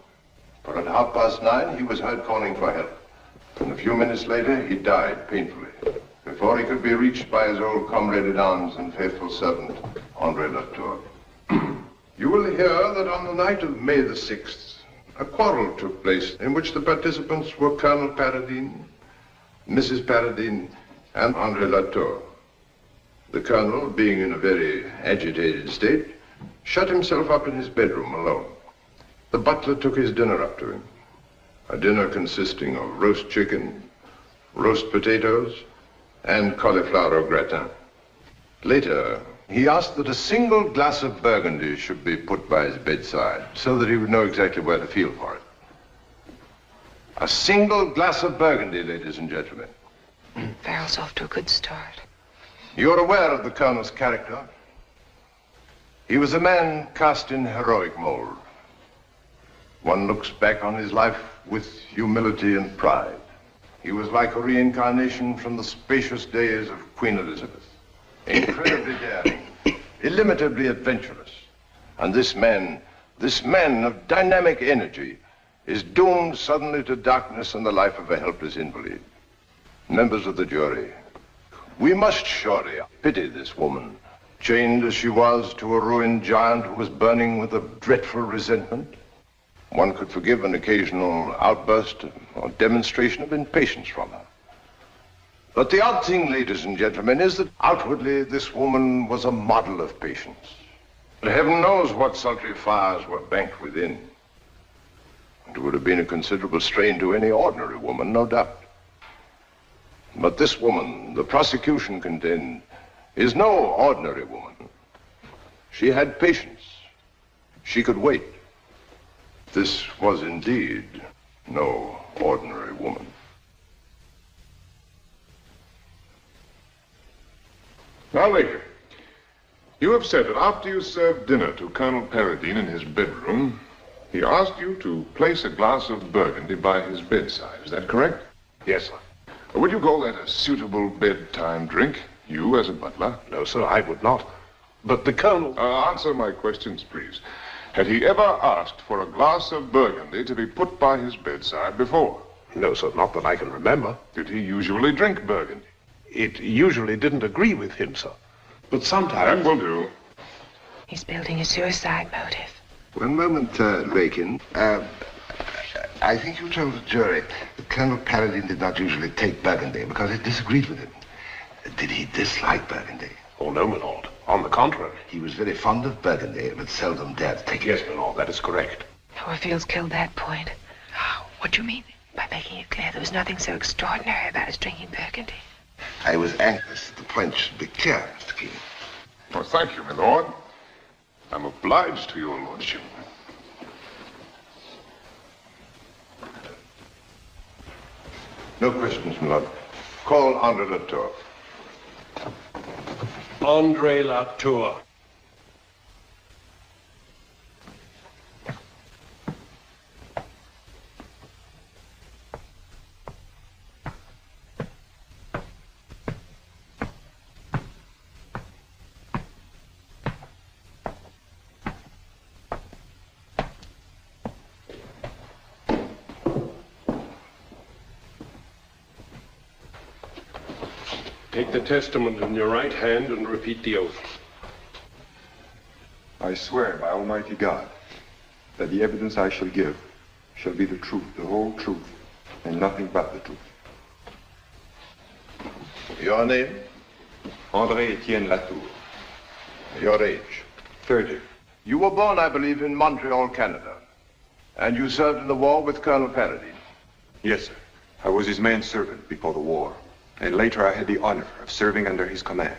For at 9:30 he was heard calling for help. And a few minutes later he died painfully, before he could be reached by his old comrade-at-arms and faithful servant, André Latour. You will hear that on the night of May the 6th, a quarrel took place in which the participants were Colonel Paradine, Mrs. Paradine and Andre Latour. The colonel, being in a very agitated state, shut himself up in his bedroom alone. The butler took his dinner up to him. A dinner consisting of roast chicken, roast potatoes, and cauliflower au gratin. Later, he asked that a single glass of Burgundy should be put by his bedside so that he would know exactly where to feel for it. A single glass of Burgundy, ladies and gentlemen. Farrell's off to a good start. You're aware of the colonel's character. He was a man cast in heroic mold. One looks back on his life with humility and pride. He was like a reincarnation from the spacious days of Queen Elizabeth. Incredibly daring, illimitably adventurous. And this man of dynamic energy is doomed suddenly to darkness and the life of a helpless invalid. Members of the jury, we must surely pity this woman, chained as she was to a ruined giant who was burning with a dreadful resentment. One could forgive an occasional outburst or demonstration of impatience from her. But the odd thing, ladies and gentlemen, is that outwardly this woman was a model of patience. But heaven knows what sultry fires were banked within. It would have been a considerable strain to any ordinary woman, no doubt. But this woman, the prosecution contend, is no ordinary woman. She had patience. She could wait. This was indeed no ordinary woman. Now, lady, you have said that after you served dinner to Colonel Paradine in his bedroom, he asked you to place a glass of Burgundy by his bedside. Is that correct? Yes, sir. Would you call that a suitable bedtime drink, you as a butler? No, sir, I would not. But the colonel... Answer my questions, please. Had he ever asked for a glass of Burgundy to be put by his bedside before? No, sir, not that I can remember. Did he usually drink Burgundy? It usually didn't agree with him, sir. But sometimes... That will do. He's building a suicide motive. One moment, Lakin. I think you told the jury that Colonel Paradine did not usually take Burgundy because it disagreed with him. Did he dislike Burgundy? Oh, no, my lord. On the contrary. He was very fond of Burgundy, but seldom dared to take it. Yes, my lord, that is correct. Reville's killed that point. Oh, what do you mean? By making it clear there was nothing so extraordinary about his drinking Burgundy. I was anxious that the point should be clear, Mr. King. Well, thank you, my lord. I'm obliged to your lordship. No questions, my lord. Call Andre Latour. Andre Latour. Take the testament in your right hand and repeat the oath. I swear by Almighty God that the evidence I shall give shall be the truth, the whole truth, and nothing but the truth. Your name? André Etienne Latour. Your age? 30. You were born, I believe, in Montreal, Canada. And you served in the war with Colonel Paradine. Yes, sir. I was his manservant before the war. And later I had the honor of serving under his command.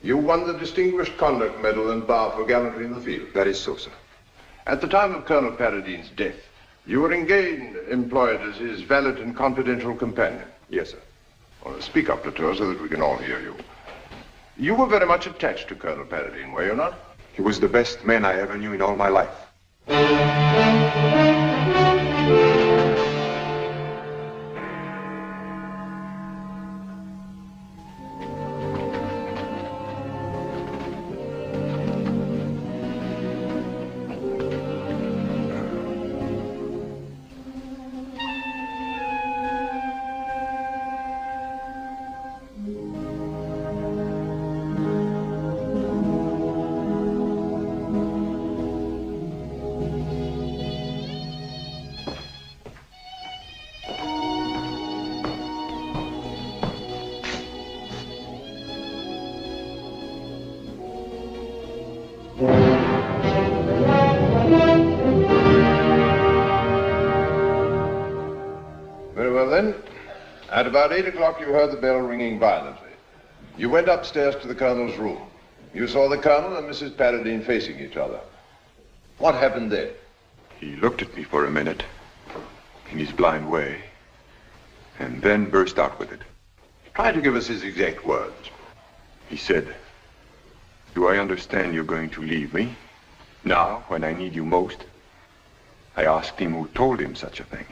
You won the Distinguished Conduct Medal and Bar for gallantry in the field. That is so, sir. At the time of Colonel Paradine's death, you were employed as his valet and confidential companion. Yes, sir. Well, speak up, Latour, so that we can all hear you. You were very much attached to Colonel Paradine, were you not? He was the best man I ever knew in all my life. At about 8 o'clock, you heard the bell ringing violently. You went upstairs to the Colonel's room. You saw the Colonel and Mrs. Paradine facing each other. What happened then? He looked at me for a minute, in his blind way, and then burst out with it. Try to give us his exact words. He said, "Do I understand you're going to leave me? Now, when I need you most?" I asked him who told him such a thing.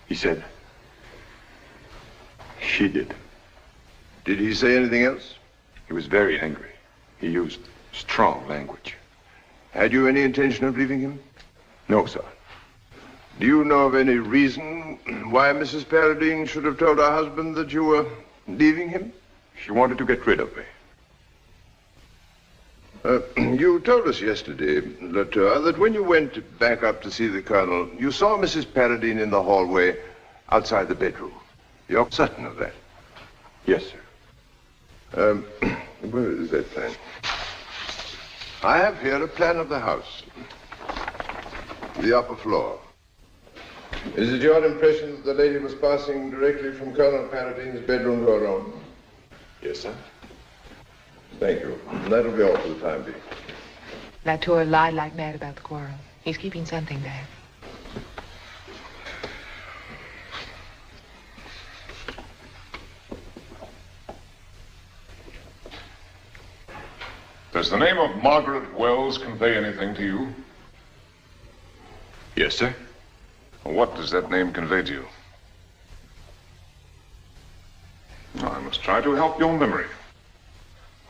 He said, "She did." Did he say anything else? He was very angry. He used strong language. Had you any intention of leaving him? No, sir. Do you know of any reason why Mrs. Paradine should have told her husband that you were leaving him? She wanted to get rid of me. You told us yesterday, Latour, that when you went back up to see the Colonel, you saw Mrs. Paradine in the hallway outside the bedroom. You're certain of that? Yes, sir. Where is that plan? I have here a plan of the house. The upper floor. Is it your impression that the lady was passing directly from Colonel Paradine's bedroom to her own? Yes, sir. Thank you. That'll be all for the time being. Latour lied like mad about the quarrel. He's keeping something back. Does the name of Margaret Wells convey anything to you? Yes, sir. What does that name convey to you? I must try to help your memory.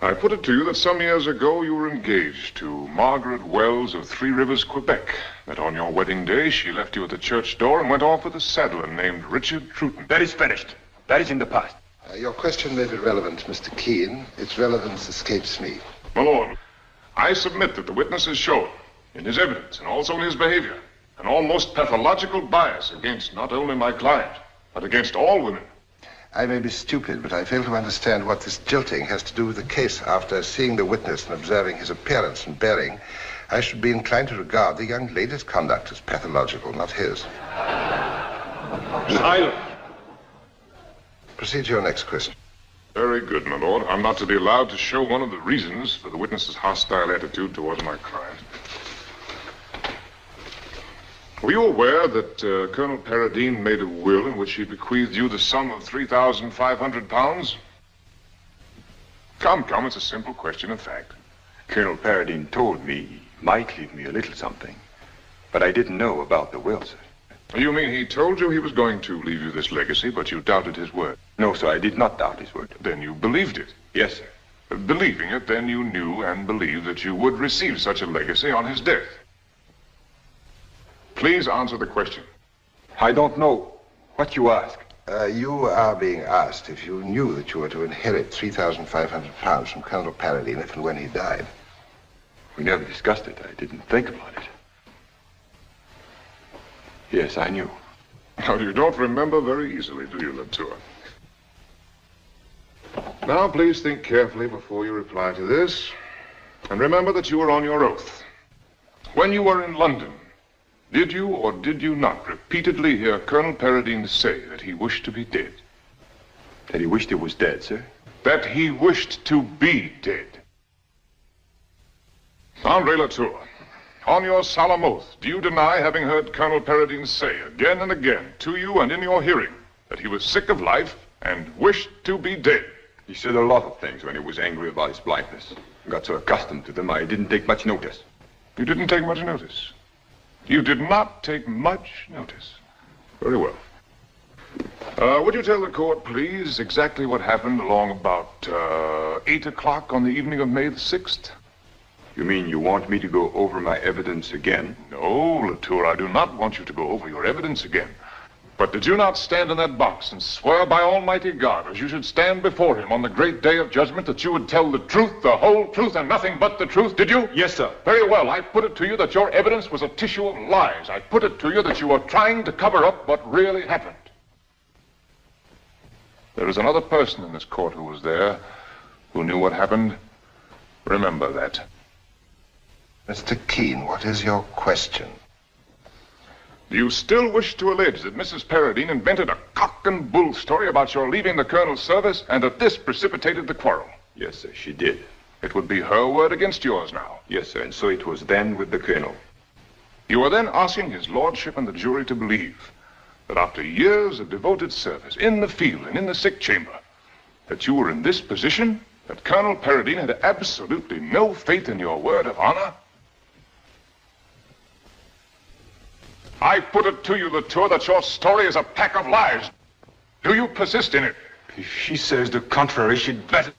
I put it to you that some years ago you were engaged to Margaret Wells of Three Rivers, Quebec. That on your wedding day she left you at the church door and went off with a saddler named Richard Truton. That is finished. That is in the past. Your question may be relevant, Mr. Keene. Its relevance escapes me. My lord, I submit that the witness has shown, in his evidence and also in his behavior, an almost pathological bias against not only my client, but against all women. I may be stupid, but I fail to understand what this jilting has to do with the case. After seeing the witness and observing his appearance and bearing, I should be inclined to regard the young lady's conduct as pathological, not his. Silence. Proceed to your next question. Very good, my lord. I'm not to be allowed to show one of the reasons for the witness's hostile attitude towards my client. Were you aware that Colonel Paradine made a will in which he bequeathed you the sum of £3,500? Come, it's a simple question of fact. Colonel Paradine told me he might leave me a little something, but I didn't know about the will, sir. You mean he told you he was going to leave you this legacy, but you doubted his word? No, sir, I did not doubt his word. Then you believed it? Yes, sir. Believing it, then you knew and believed that you would receive such a legacy on his death. Please answer the question. I don't know what you ask. You are being asked if you knew that you were to inherit £3,500 from Colonel Paradine if and when he died. We never discussed it. I didn't think about it. Yes, I knew. Now, you don't remember very easily, do you, Latour? Now, please think carefully before you reply to this. And remember that you were on your oath. When you were in London, did you or did you not repeatedly hear Colonel Paradine say that he wished to be dead? That he wished he was dead, sir? That he wished to be dead. Andre Latour, on your solemn oath, do you deny having heard Colonel Paradine say again and again to you and in your hearing that he was sick of life and wished to be dead? He said a lot of things when he was angry about his blindness. I got so accustomed to them, I didn't take much notice. You didn't take much notice? You did not take much notice. Very well. Would you tell the court, please, exactly what happened along about 8 o'clock on the evening of May the 6th? You mean you want me to go over my evidence again? No, Latour, I do not want you to go over your evidence again. But did you not stand in that box and swear by Almighty God, as you should stand before him on the great day of judgment, that you would tell the truth, the whole truth, and nothing but the truth? Did you? Yes, sir. Very well. I put it to you that your evidence was a tissue of lies. I put it to you that you were trying to cover up what really happened. There is another person in this court who was there, who knew what happened. Remember that. Mr. Keene, what is your question? Do you still wish to allege that Mrs. Paradine invented a cock and bull story about your leaving the Colonel's service and that this precipitated the quarrel? Yes, sir, she did. It would be her word against yours now. Yes, sir, and so it was then with the Colonel. You are then asking his lordship and the jury to believe that after years of devoted service in the field and in the sick chamber, that you were in this position, that Colonel Paradine had absolutely no faith in your word of honor? I put it to you, Latour, that your story is a pack of lies. Do you persist in it? If she says the contrary, she'd better...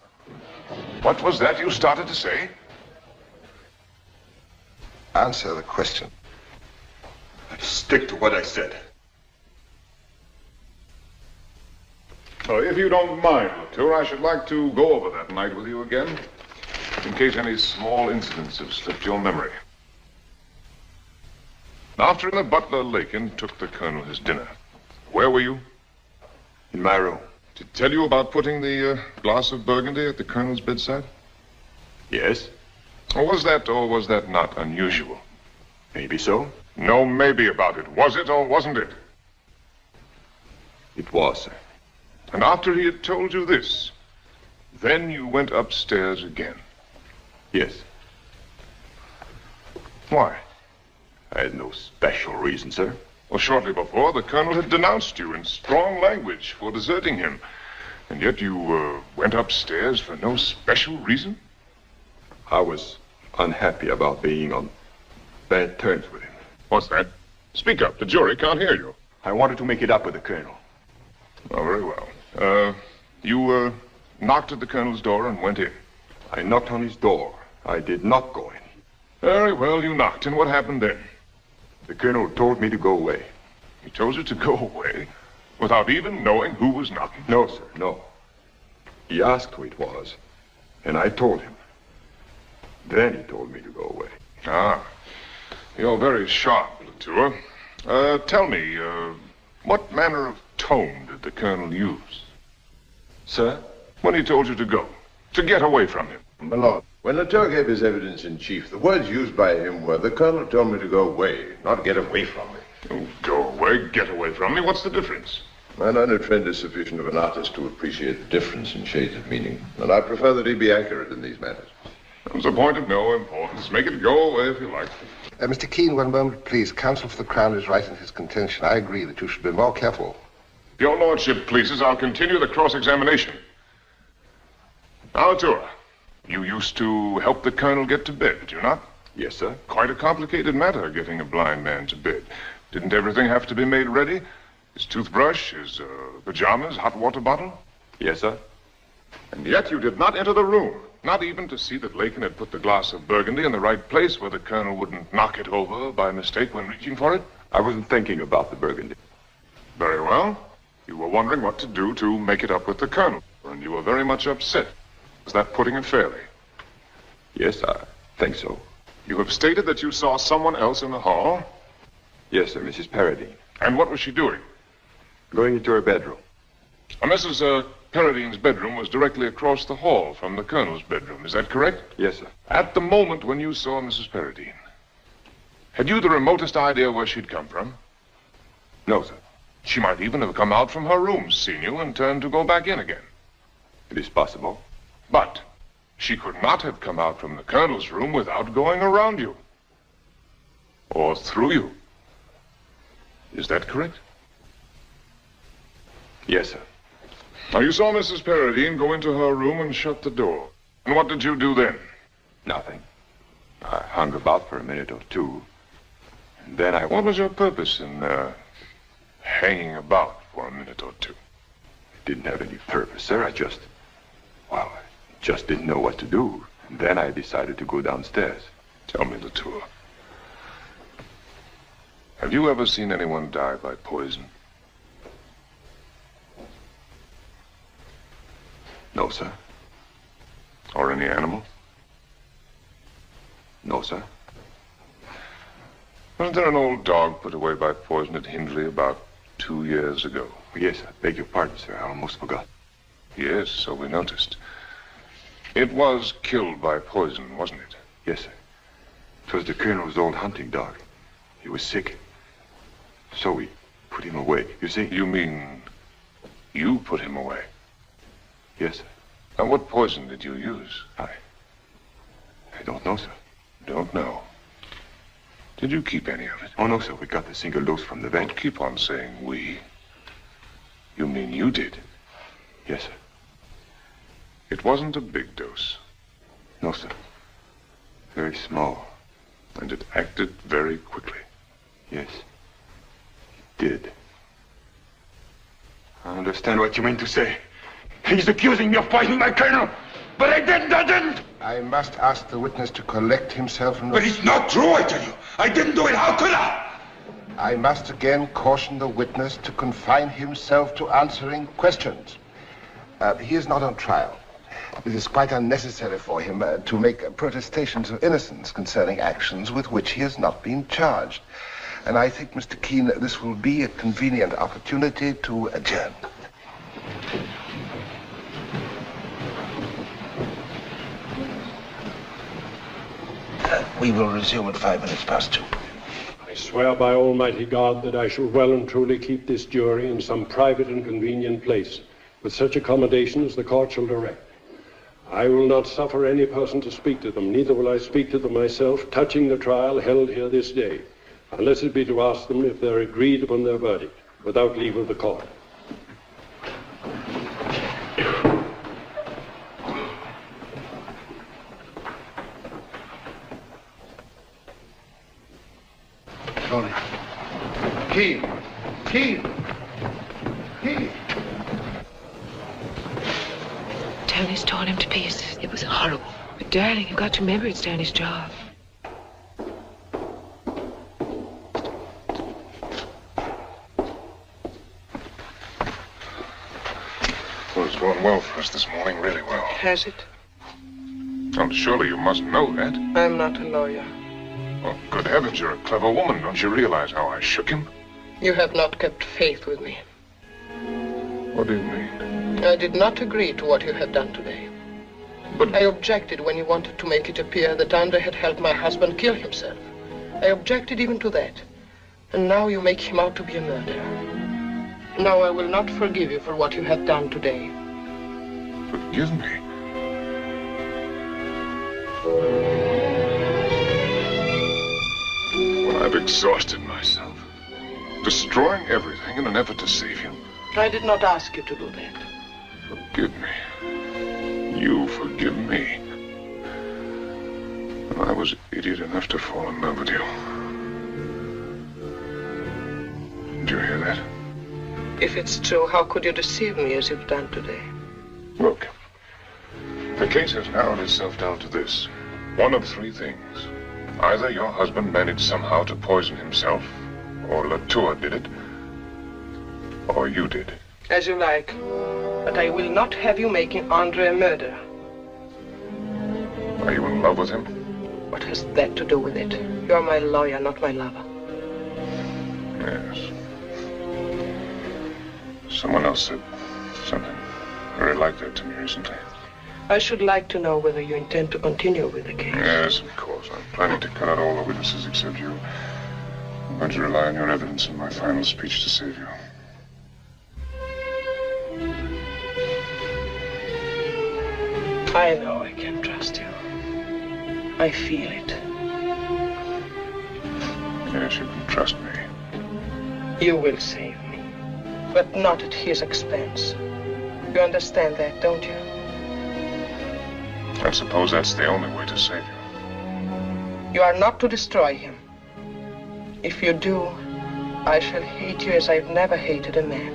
What was that you started to say? Answer the question. I stick to what I said. If you don't mind, Latour, I should like to go over that night with you again, in case any small incidents have slipped your memory. After the butler, Lakin, took the Colonel his dinner, where were you? In my room. Did he tell you about putting the glass of Burgundy at the Colonel's bedside? Yes. Or was that not unusual? Maybe so. No maybe about it. Was it or wasn't it? It was, sir. And after he had told you this, then you went upstairs again? Yes. Why? I had no special reason, sir. Well, shortly before, the Colonel had denounced you in strong language for deserting him. And yet you went upstairs for no special reason? I was unhappy about being on bad terms with him. What's that? Speak up. The jury can't hear you. I wanted to make it up with the Colonel. Oh, very well. You knocked at the Colonel's door and went in. I knocked on his door. I did not go in. Very well, you knocked. And what happened then? The Colonel told me to go away. He told you to go away? Without even knowing who was knocking? No, sir, no. He asked who it was, and I told him. Then he told me to go away. Ah, you're very sharp, Latour. Tell me, what manner of tone did the Colonel use? Sir? When he told you to go, to get away from him. My lord, when Latour gave his evidence in chief, the words used by him were, the Colonel told me to go away, not get away from me. Oh, go away, get away from me. What's the difference? My learned friend is sufficient of an artist to appreciate the difference in shades of meaning, and I prefer that he be accurate in these matters. It's a point of no importance. Make it go away if you like. Mr. Keene, one moment, please. Counsel for the Crown is right in his contention. I agree that you should be more careful. If your lordship pleases, I'll continue the cross-examination. Now, Latour, you used to help the Colonel get to bed, did you not? Yes, sir. Quite a complicated matter, getting a blind man to bed. Didn't everything have to be made ready? His toothbrush, his pajamas, hot water bottle? Yes, sir. And yet you did not enter the room, not even to see that Lakin had put the glass of Burgundy in the right place where the Colonel wouldn't knock it over by mistake when reaching for it? I wasn't thinking about the Burgundy. Very well. You were wondering what to do to make it up with the Colonel, and you were very much upset. Is that putting it fairly? Yes, I think so. You have stated that you saw someone else in the hall? Yes, sir, Mrs. Paradine. And what was she doing? Going into her bedroom. Mrs. Paradine's bedroom was directly across the hall from the Colonel's bedroom. Is that correct? Yes, sir. At the moment when you saw Mrs. Paradine, had you the remotest idea where she'd come from? No, sir. She might even have come out from her room, seen you, and turned to go back in again. It is possible. But she could not have come out from the Colonel's room without going around you. Or through you. Is that correct? Yes, sir. Now, you saw Mrs. Paradine go into her room and shut the door. And what did you do then? Nothing. I hung about for a minute or two. And then I... What was your purpose in, hanging about for a minute or two? I didn't have any purpose, sir. I just didn't know what to do. And then I decided to go downstairs. Tell me, Latour. Have you ever seen anyone die by poison? No, sir. Or any animal? No, sir. Wasn't there an old dog put away by poison at Hindley about 2 years ago? Yes, I beg your pardon, sir. I almost forgot. Yes, so we noticed. It was killed by poison, wasn't it? Yes, sir. It was the Colonel's old hunting dog. He was sick. So we put him away, you see? You mean you put him away? Yes, sir. And what poison did you use? I don't know, sir. Don't know? Did you keep any of it? Oh, no, sir. We got the single dose from the vet. Don't keep on saying we. You mean you did? Yes, sir. It wasn't a big dose. No, sir. Very small. And it acted very quickly. Yes, it did. I understand what you mean to say. He's accusing me of poisoning my colonel. But I didn't! I must ask the witness to collect himself from the... But it's not true, I tell you. I didn't do it. How could I? I must again caution the witness to confine himself to answering questions. He is not on trial. It is quite unnecessary for him to make protestations of innocence concerning actions with which he has not been charged. And I think, Mr. Keene, this will be a convenient opportunity to adjourn. We will resume at 5 minutes past 2. I swear by Almighty God that I shall well and truly keep this jury in some private and convenient place, with such accommodation as the court shall direct. I will not suffer any person to speak to them, neither will I speak to them myself, touching the trial held here this day, unless it be to ask them if they're agreed upon their verdict, without leave of the court. Tony. Keene! Tony's torn him to pieces. It was horrible. But darling, you've got to remember it's Tony's job. Well, it's going well for us this morning, really well. Has it? Oh, surely you must know that. I'm not a lawyer. Oh, good heavens, you're a clever woman. Don't you realize how I shook him? You have not kept faith with me. What do you mean? I did not agree to what you have done today. But I objected when you wanted to make it appear that Andre had helped my husband kill himself. I objected even to that. And now you make him out to be a murderer. Now I will not forgive you for what you have done today. Forgive me? When I've exhausted myself, destroying everything in an effort to save you. I did not ask you to do that. Forgive me. You forgive me. I was idiot enough to fall in love with you. Did you hear that? If it's true, how could you deceive me as you've done today? Look, the case has narrowed itself down to this. One of three things. Either your husband managed somehow to poison himself, or Latour did it, or you did. As you like. But I will not have you making Andre a murderer. Are you in love with him? What has that to do with it? You are my lawyer, not my lover. Yes. Someone else said something very like that to me recently. I should like to know whether you intend to continue with the case. Yes, of course. I'm planning to cut out all the witnesses except you. I'm going to rely on your evidence in my final speech to save you. I know I can trust you. I feel it. Yes, you can trust me. You will save me, but not at his expense. You understand that, don't you? I suppose that's the only way to save you. You are not to destroy him. If you do, I shall hate you as I've never hated a man.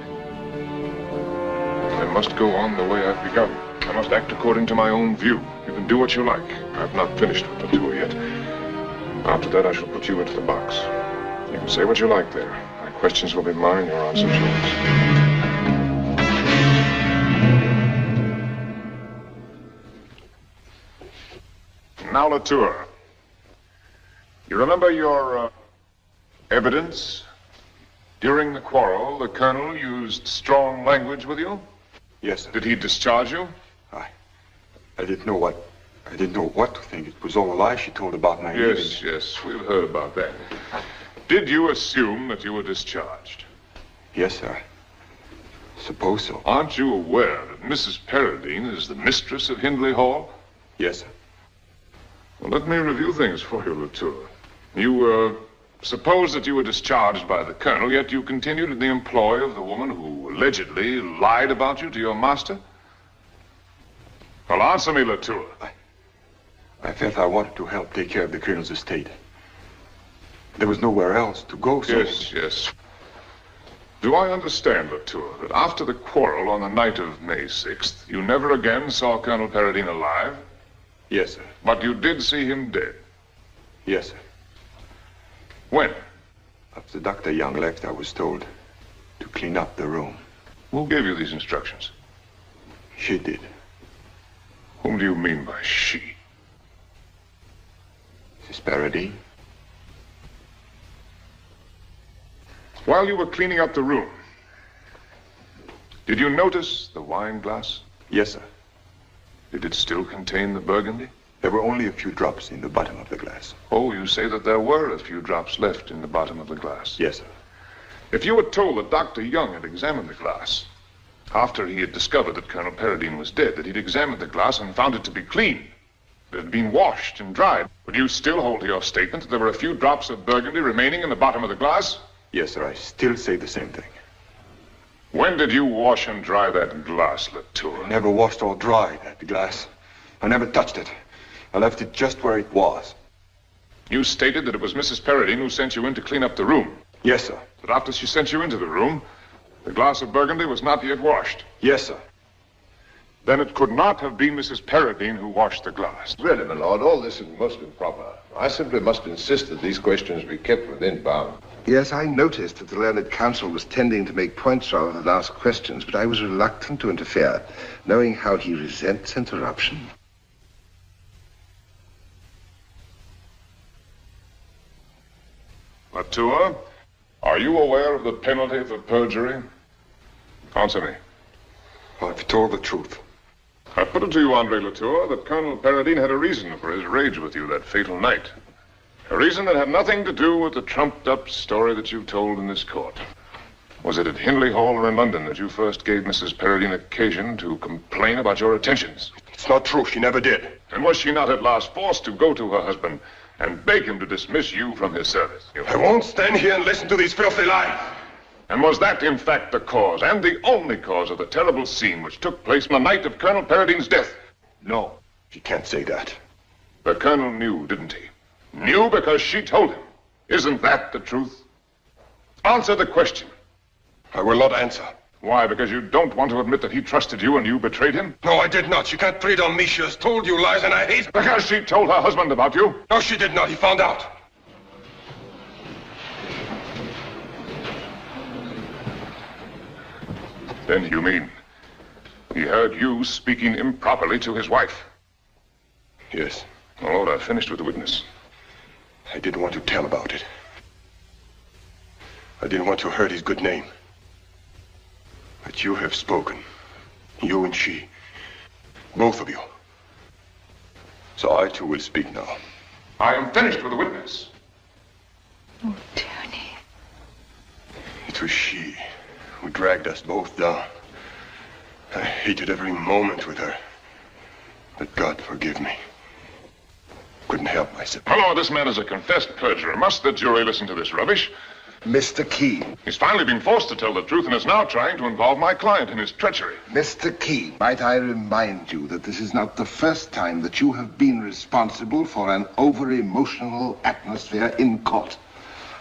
I must go on the way I've begun. I must act according to my own view. You can do what you like. I've not finished with the tour yet. After that, I shall put you into the box. You can say what you like there. My questions will be mine, your answers yours. Now, Latour, you remember your evidence? During the quarrel, the colonel used strong language with you? Yes, sir. Did he discharge you? I didn't know what to think. It was all a lie she told about my Yes, we've heard about that. Did you assume that you were discharged? Yes, sir. Suppose so. Aren't you aware that Mrs. Paradine is the mistress of Hindley Hall? Yes, sir. Well, let me review things for you, Latour. You, suppose that you were discharged by the colonel, yet you continued in the employ of the woman who allegedly lied about you to your master? Well, answer me, Latour. I felt I wanted to help take care of the colonel's estate. There was nowhere else to go, so... Yes. Do I understand, Latour, that after the quarrel on the night of May 6th, you never again saw Colonel Paradine alive? Yes, sir. But you did see him dead? Yes, sir. When? After Dr. Young left, I was told to clean up the room. Who gave you these instructions? She did. Whom do you mean by she? Mrs. Paradine. While you were cleaning up the room, did you notice the wine glass? Yes, sir. Did it still contain the burgundy? There were only a few drops in the bottom of the glass. Oh, you say that there were a few drops left in the bottom of the glass? Yes, sir. If you were told that Dr. Young had examined the glass, after he had discovered that Colonel Paradine was dead, that he'd examined the glass and found it to be clean, that it had been washed and dried, would you still hold to your statement that there were a few drops of burgundy remaining in the bottom of the glass? Yes, sir. I still say the same thing. When did you wash and dry that glass, Latour? I never washed or dried that glass. I never touched it. I left it just where it was. You stated that it was Mrs. Paradine who sent you in to clean up the room. Yes, sir. That after she sent you into the room, the glass of burgundy was not yet washed. Yes, sir. Then it could not have been Mrs. Paradine who washed the glass. Really, my lord, all this is most improper. I simply must insist that these questions be kept within bounds. Yes, I noticed that the learned counsel was tending to make points rather than ask questions, but I was reluctant to interfere, knowing how he resents interruption. Latour, are you aware of the penalty for perjury? Answer me. I've told the truth. I put it to you, Andre Latour, that Colonel Paradine had a reason for his rage with you that fatal night. A reason that had nothing to do with the trumped-up story that you told in this court. Was it at Hindley Hall or in London that you first gave Mrs. Paradine occasion to complain about your attentions? It's not true. She never did. And was she not at last forced to go to her husband and beg him to dismiss you from his service? I won't stand here and listen to these filthy lies. And was that, in fact, the cause, and the only cause of the terrible scene which took place on the night of Colonel Paradine's death? No, she can't say that. The colonel knew, didn't he? Knew because she told him. Isn't that the truth? Answer the question. I will not answer. Why? Because you don't want to admit that he trusted you and you betrayed him? No, I did not. She can't put it on me. She has told you lies and I hate... Because she told her husband about you? No, she did not. He found out. Then you mean he heard you speaking improperly to his wife? Yes. My lord, I've finished with the witness. I didn't want to tell about it. I didn't want to hurt his good name. But you have spoken. You and she. Both of you. So I too will speak now. I am finished with the witness. Oh, Tony. It was she who dragged us both down. I hated every moment with her. But God forgive me. Couldn't help myself. My lord, this man is a confessed perjurer. Must the jury listen to this rubbish? Mr. Key. He's finally been forced to tell the truth and is now trying to involve my client in his treachery. Mr. Key, might I remind you that this is not the first time that you have been responsible for an over-emotional atmosphere in court.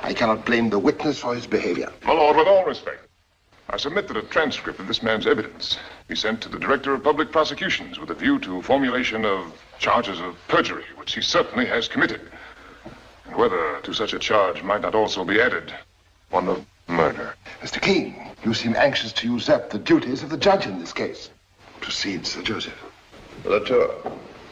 I cannot blame the witness for his behavior. My lord, with all respect, I submit that a transcript of this man's evidence be sent to the Director of Public Prosecutions with a view to formulation of charges of perjury, which he certainly has committed. And whether to such a charge might not also be added one of murder. Mr. Key, you seem anxious to usurp the duties of the judge in this case. Proceed, Sir Joseph. Latour,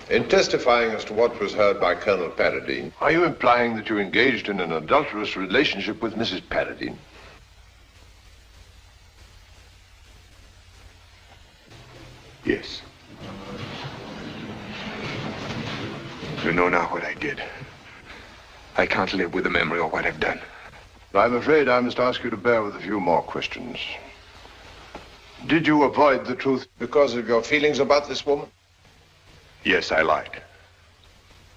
in testifying as to what was heard by Colonel Paradine, are you implying that you engaged in an adulterous relationship with Mrs. Paradine? Yes. You know now what I did. I can't live with the memory of what I've done. I'm afraid I must ask you to bear with a few more questions. Did you avoid the truth because of your feelings about this woman? Yes, I lied.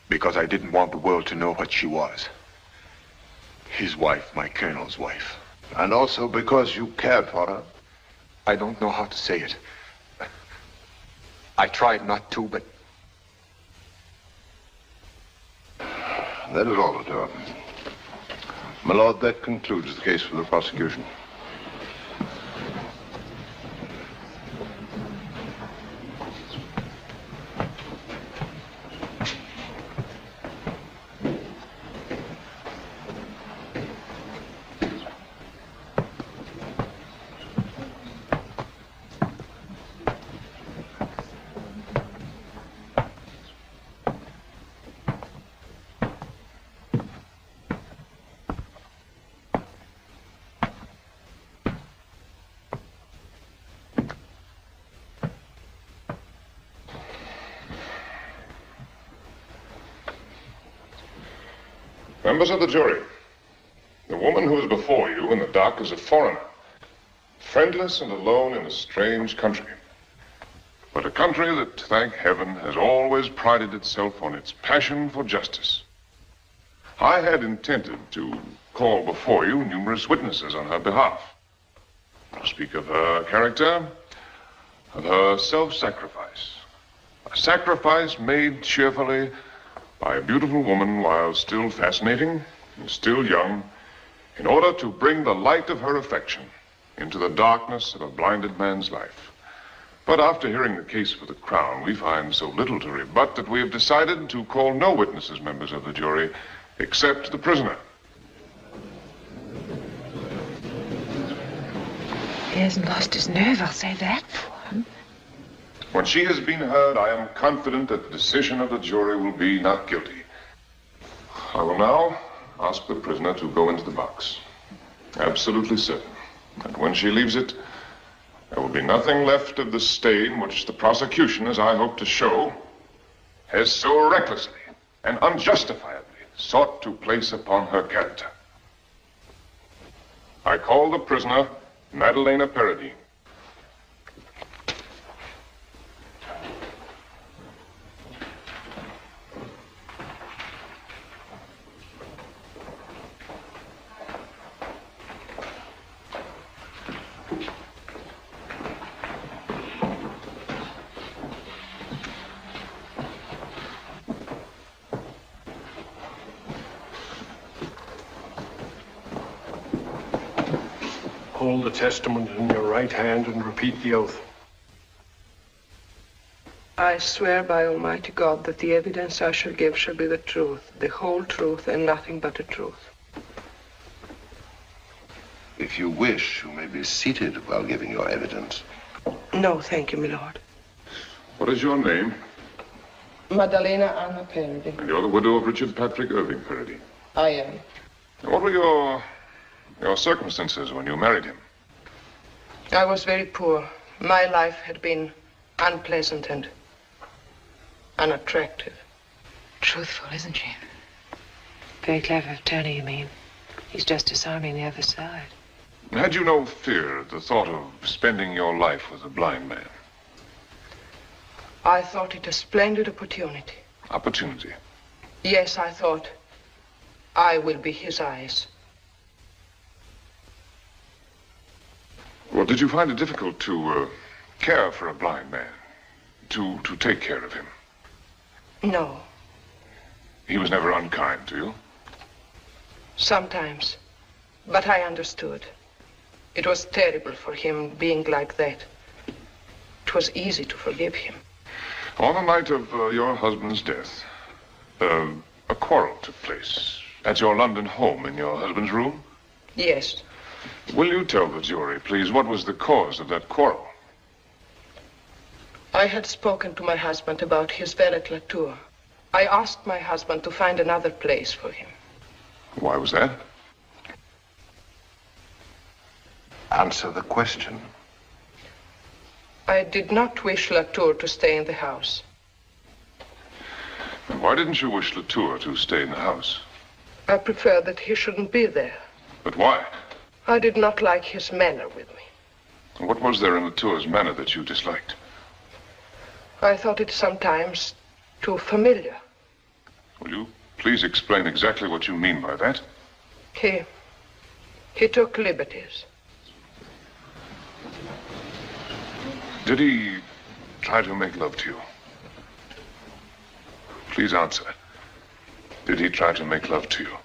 Because I didn't want the world to know what she was. His wife, my colonel's wife. And also because you cared for her? I don't know how to say it. I tried not to, but... That is all, Todd. My lord, that concludes the case for the prosecution. Members of the jury, the woman who is before you in the dock is a foreigner, friendless and alone in a strange country. But a country that, thank heaven, has always prided itself on its passion for justice. I had intended to call before you numerous witnesses on her behalf, to speak of her character, of her self-sacrifice. A sacrifice made cheerfully by a beautiful woman while still fascinating and still young, in order to bring the light of her affection into the darkness of a blinded man's life. But after hearing the case for the Crown, we find so little to rebut that we have decided to call no witnesses members of the jury except the prisoner. He hasn't lost his nerve, I'll say that for him. When she has been heard, I am confident that the decision of the jury will be not guilty. I will now ask the prisoner to go into the box. Absolutely certain that when she leaves it, there will be nothing left of the stain which the prosecution, as I hope to show, has so recklessly and unjustifiably sought to place upon her character. I call the prisoner Madalena Paradine. Hold the testament in your right hand and repeat the oath. I swear by Almighty God that the evidence I shall give shall be the truth, the whole truth, and nothing but the truth. If you wish, you may be seated while giving your evidence. No, thank you, my lord. What is your name? Madalena Anna Paradine. And you're the widow of Richard Patrick Irving Paradine. I am. And what were your circumstances when you married him? I was very poor. My life had been unpleasant and unattractive. Truthful, isn't she? Very clever of Tony, you mean. He's just disarming the other side. Had you no fear at the thought of spending your life with a blind man? I thought it a splendid opportunity. Opportunity? Yes, I thought I will be his eyes. Well, did you find it difficult to care for a blind man? To take care of him? No. He was never unkind to you? Sometimes. But I understood. It was terrible for him being like that. It was easy to forgive him. On the night of your husband's death, a quarrel took place at your London home in your husband's room? Yes. Will you tell the jury, please, what was the cause of that quarrel? I had spoken to my husband about his valet Latour. I asked my husband to find another place for him. Why was that? Answer the question. I did not wish Latour to stay in the house. And why didn't you wish Latour to stay in the house? I preferred that he shouldn't be there. But why? I did not like his manner with me. What was there in Latour's manner that you disliked? I thought it sometimes too familiar. Will you please explain exactly what you mean by that? He took liberties. Did he try to make love to you? Please answer. Did he try to make love to you?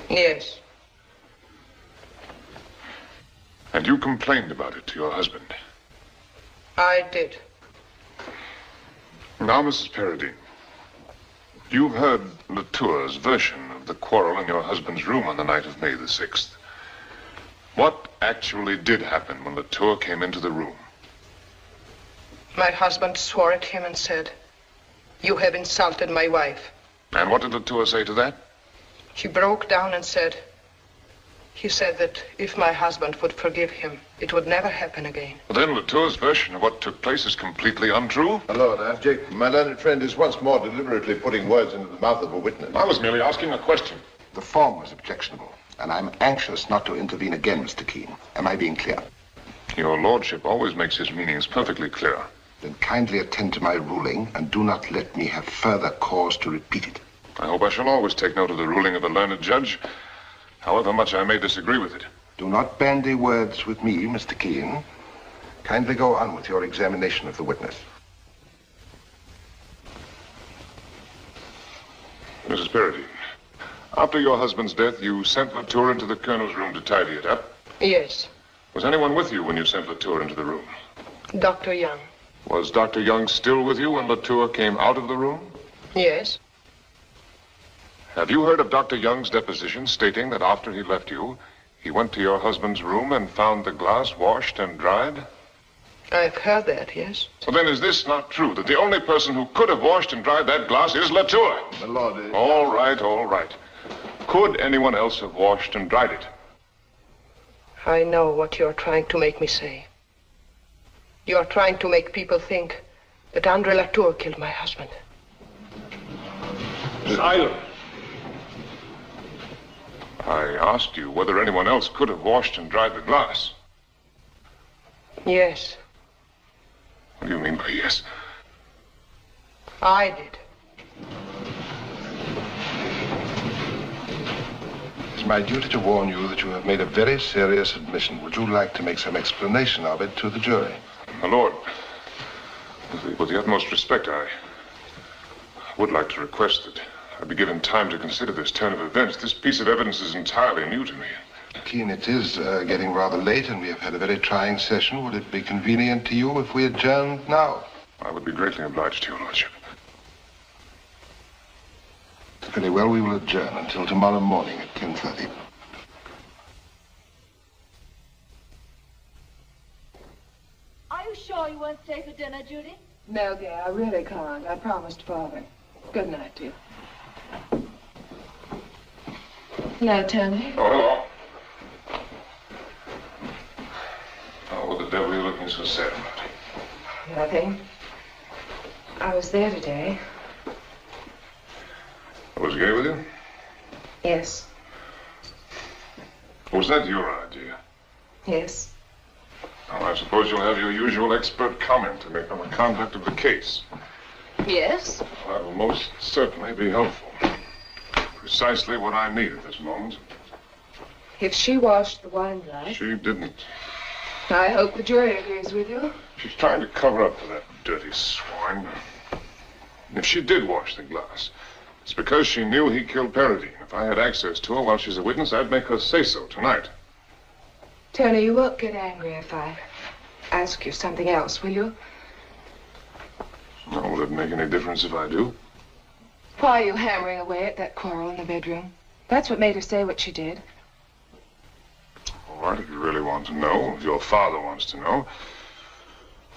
Yes. And you complained about it to your husband? I did. Now, Mrs. Paradine, you've heard Latour's version of the quarrel in your husband's room on the night of May the 6th. What actually did happen when Latour came into the room? My husband swore at him and said, "You have insulted my wife." And what did Latour say to that? He broke down and said that if my husband would forgive him, it would never happen again. Well, then Latour's version of what took place is completely untrue. My lord, I object. My learned friend is once more deliberately putting words into the mouth of a witness. I was merely asking a question. The form was objectionable, and I'm anxious not to intervene again, Mr. Keene. Am I being clear? Your lordship always makes his meanings perfectly clear. Then kindly attend to my ruling, and do not let me have further cause to repeat it. I hope I shall always take note of the ruling of a learned judge, however much I may disagree with it. Do not bandy words with me, Mr. Keene. Kindly go on with your examination of the witness. Mrs. Paradine, after your husband's death, you sent Latour into the colonel's room to tidy it up? Yes. Was anyone with you when you sent Latour into the room? Dr. Young. Was Dr. Young still with you when Latour came out of the room? Yes. Have you heard of Dr. Young's deposition stating that after he left you, he went to your husband's room and found the glass washed and dried? I've heard that, yes. Well, then is this not true, that the only person who could have washed and dried that glass is Latour? My lord... All right, all right. Could anyone else have washed and dried it? I know what you're trying to make me say. You're trying to make people think that Andre Latour killed my husband. Silence. I asked you whether anyone else could have washed and dried the glass. Yes. What do you mean by yes? I did. It's my duty to warn you that you have made a very serious admission. Would you like to make some explanation of it to the jury? My lord, with the utmost respect, I would like to request that I be given time to consider this turn of events. This piece of evidence is entirely new to me. Keene, it is getting rather late, and we have had a very trying session. Would it be convenient to you if we adjourned now? I would be greatly obliged to your lordship. Very well, we will adjourn until tomorrow morning at 10:30. Are you sure you won't stay for dinner, Judy? No, dear, I really can't. I promised Father. Good night, dear. Hello, Tony. Oh, hello. Oh, what the devil are you looking so sad about? Nothing. I was there today. Was Gay with you? Yes. Was that your idea? Yes. Now, I suppose you'll have your usual expert comment to make on the conduct of the case. Yes? Well, that will most certainly be helpful. Precisely what I need at this moment. If she washed the wine glass... She didn't. I hope the jury agrees with you. She's trying to cover up for that dirty swine. If she did wash the glass, it's because she knew he killed Paradine. If I had access to her while she's a witness, I'd make her say so tonight. Tony, you won't get angry if I ask you something else, will you? No, will it make any difference if I do? Why are you hammering away at that quarrel in the bedroom? That's what made her say what she did. All right, if you really want to know, if your father wants to know.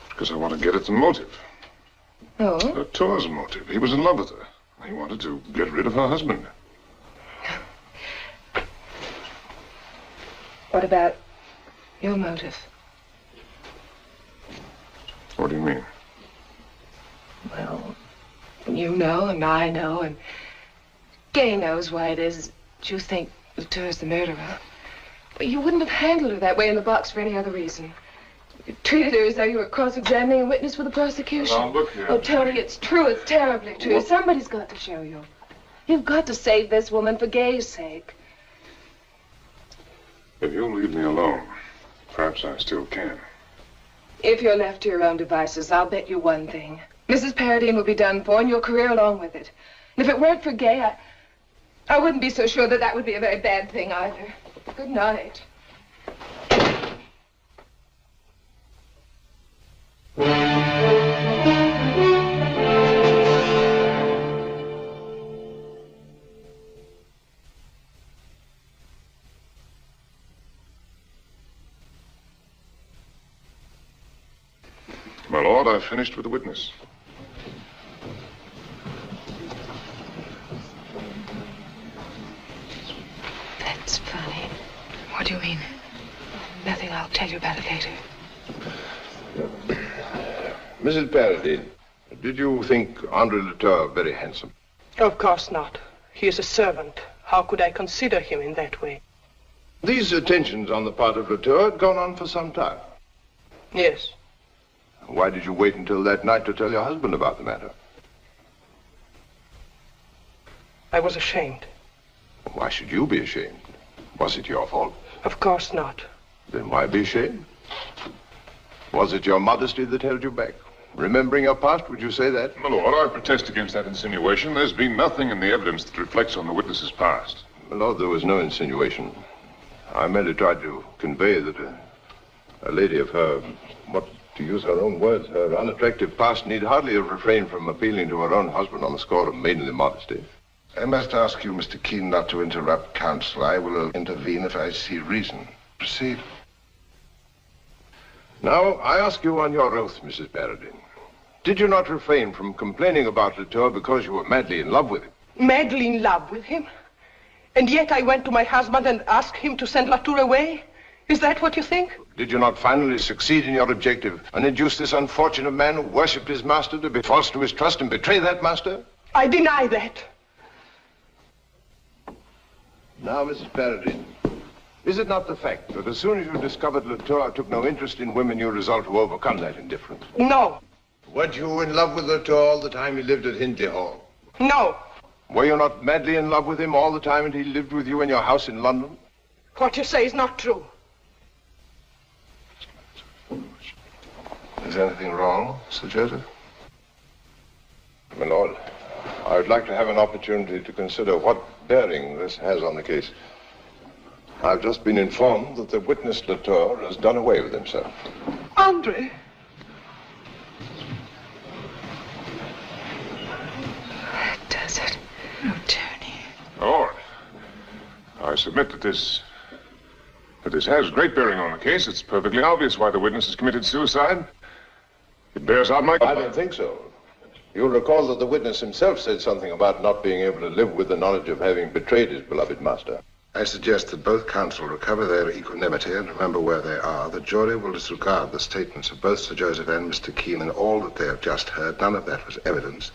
Because I want to get at the motive. Oh? Latour's motive. He was in love with her. He wanted to get rid of her husband. What about your motive? What do you mean? Well, you know, and I know, and Gay knows why it is that you think Latour's the murderer. But you wouldn't have handled her that way in the box for any other reason. You treated her as though you were cross-examining a witness for the prosecution. Now, look here. Oh, Tony, it's true. It's terribly true. What? Somebody's got to show you. You've got to save this woman for Gay's sake. If you'll leave me alone, perhaps I still can. If you're left to your own devices, I'll bet you one thing. Mrs. Paradine will be done for, and your career along with it. And if it weren't for Gay, I wouldn't be so sure that that would be a very bad thing either. Good night. My lord, I've finished with the witness. That's funny. What do you mean? Nothing. I'll tell you about it later. Mrs. Paradine, did you think Andre Latour very handsome? Of course not. He is a servant. How could I consider him in that way? These attentions on the part of Latour had gone on for some time. Yes. Why did you wait until that night to tell your husband about the matter? I was ashamed. Why should you be ashamed? Was it your fault? Of course not. Then why be ashamed? Was it your modesty that held you back? Remembering your past, would you say that? My lord, I protest against that insinuation. There's been nothing in the evidence that reflects on the witness's past. My lord, there was no insinuation. I merely tried to convey that a lady of her, to use her own words, her unattractive past need hardly have refrained from appealing to her own husband on the score of maidenly modesty. I must ask you, Mr. Keene, not to interrupt counsel. I will intervene if I see reason. Proceed. Now, I ask you on your oath, Mrs. Paradine. Did you not refrain from complaining about Latour because you were madly in love with him? Madly in love with him? And yet I went to my husband and asked him to send Latour away? Is that what you think? Did you not finally succeed in your objective and induce this unfortunate man who worshipped his master to be false to his trust and betray that master? I deny that. Now, Mrs. Paradine, is it not the fact that as soon as you discovered Latour took no interest in women, you resolved to overcome that indifference? No. Weren't you in love with Latour all the time he lived at Hindley Hall? No. Were you not madly in love with him all the time and he lived with you in your house in London? What you say is not true. Is anything wrong, Sir Joseph? My lord, I would like to have an opportunity to consider what bearing this has on the case. I've just been informed that the witness Latour has done away with himself. Andre? That does it. Oh, Tony. My lord, I submit that this has great bearing on the case. It's perfectly obvious why the witness has committed suicide. It bears out my... I don't think so. You'll recall that the witness himself said something about not being able to live with the knowledge of having betrayed his beloved master. I suggest that both counsel recover their equanimity and remember where they are. The jury will disregard the statements of both Sir Joseph and Mr. Keene and all that they have just heard. None of that was evidence.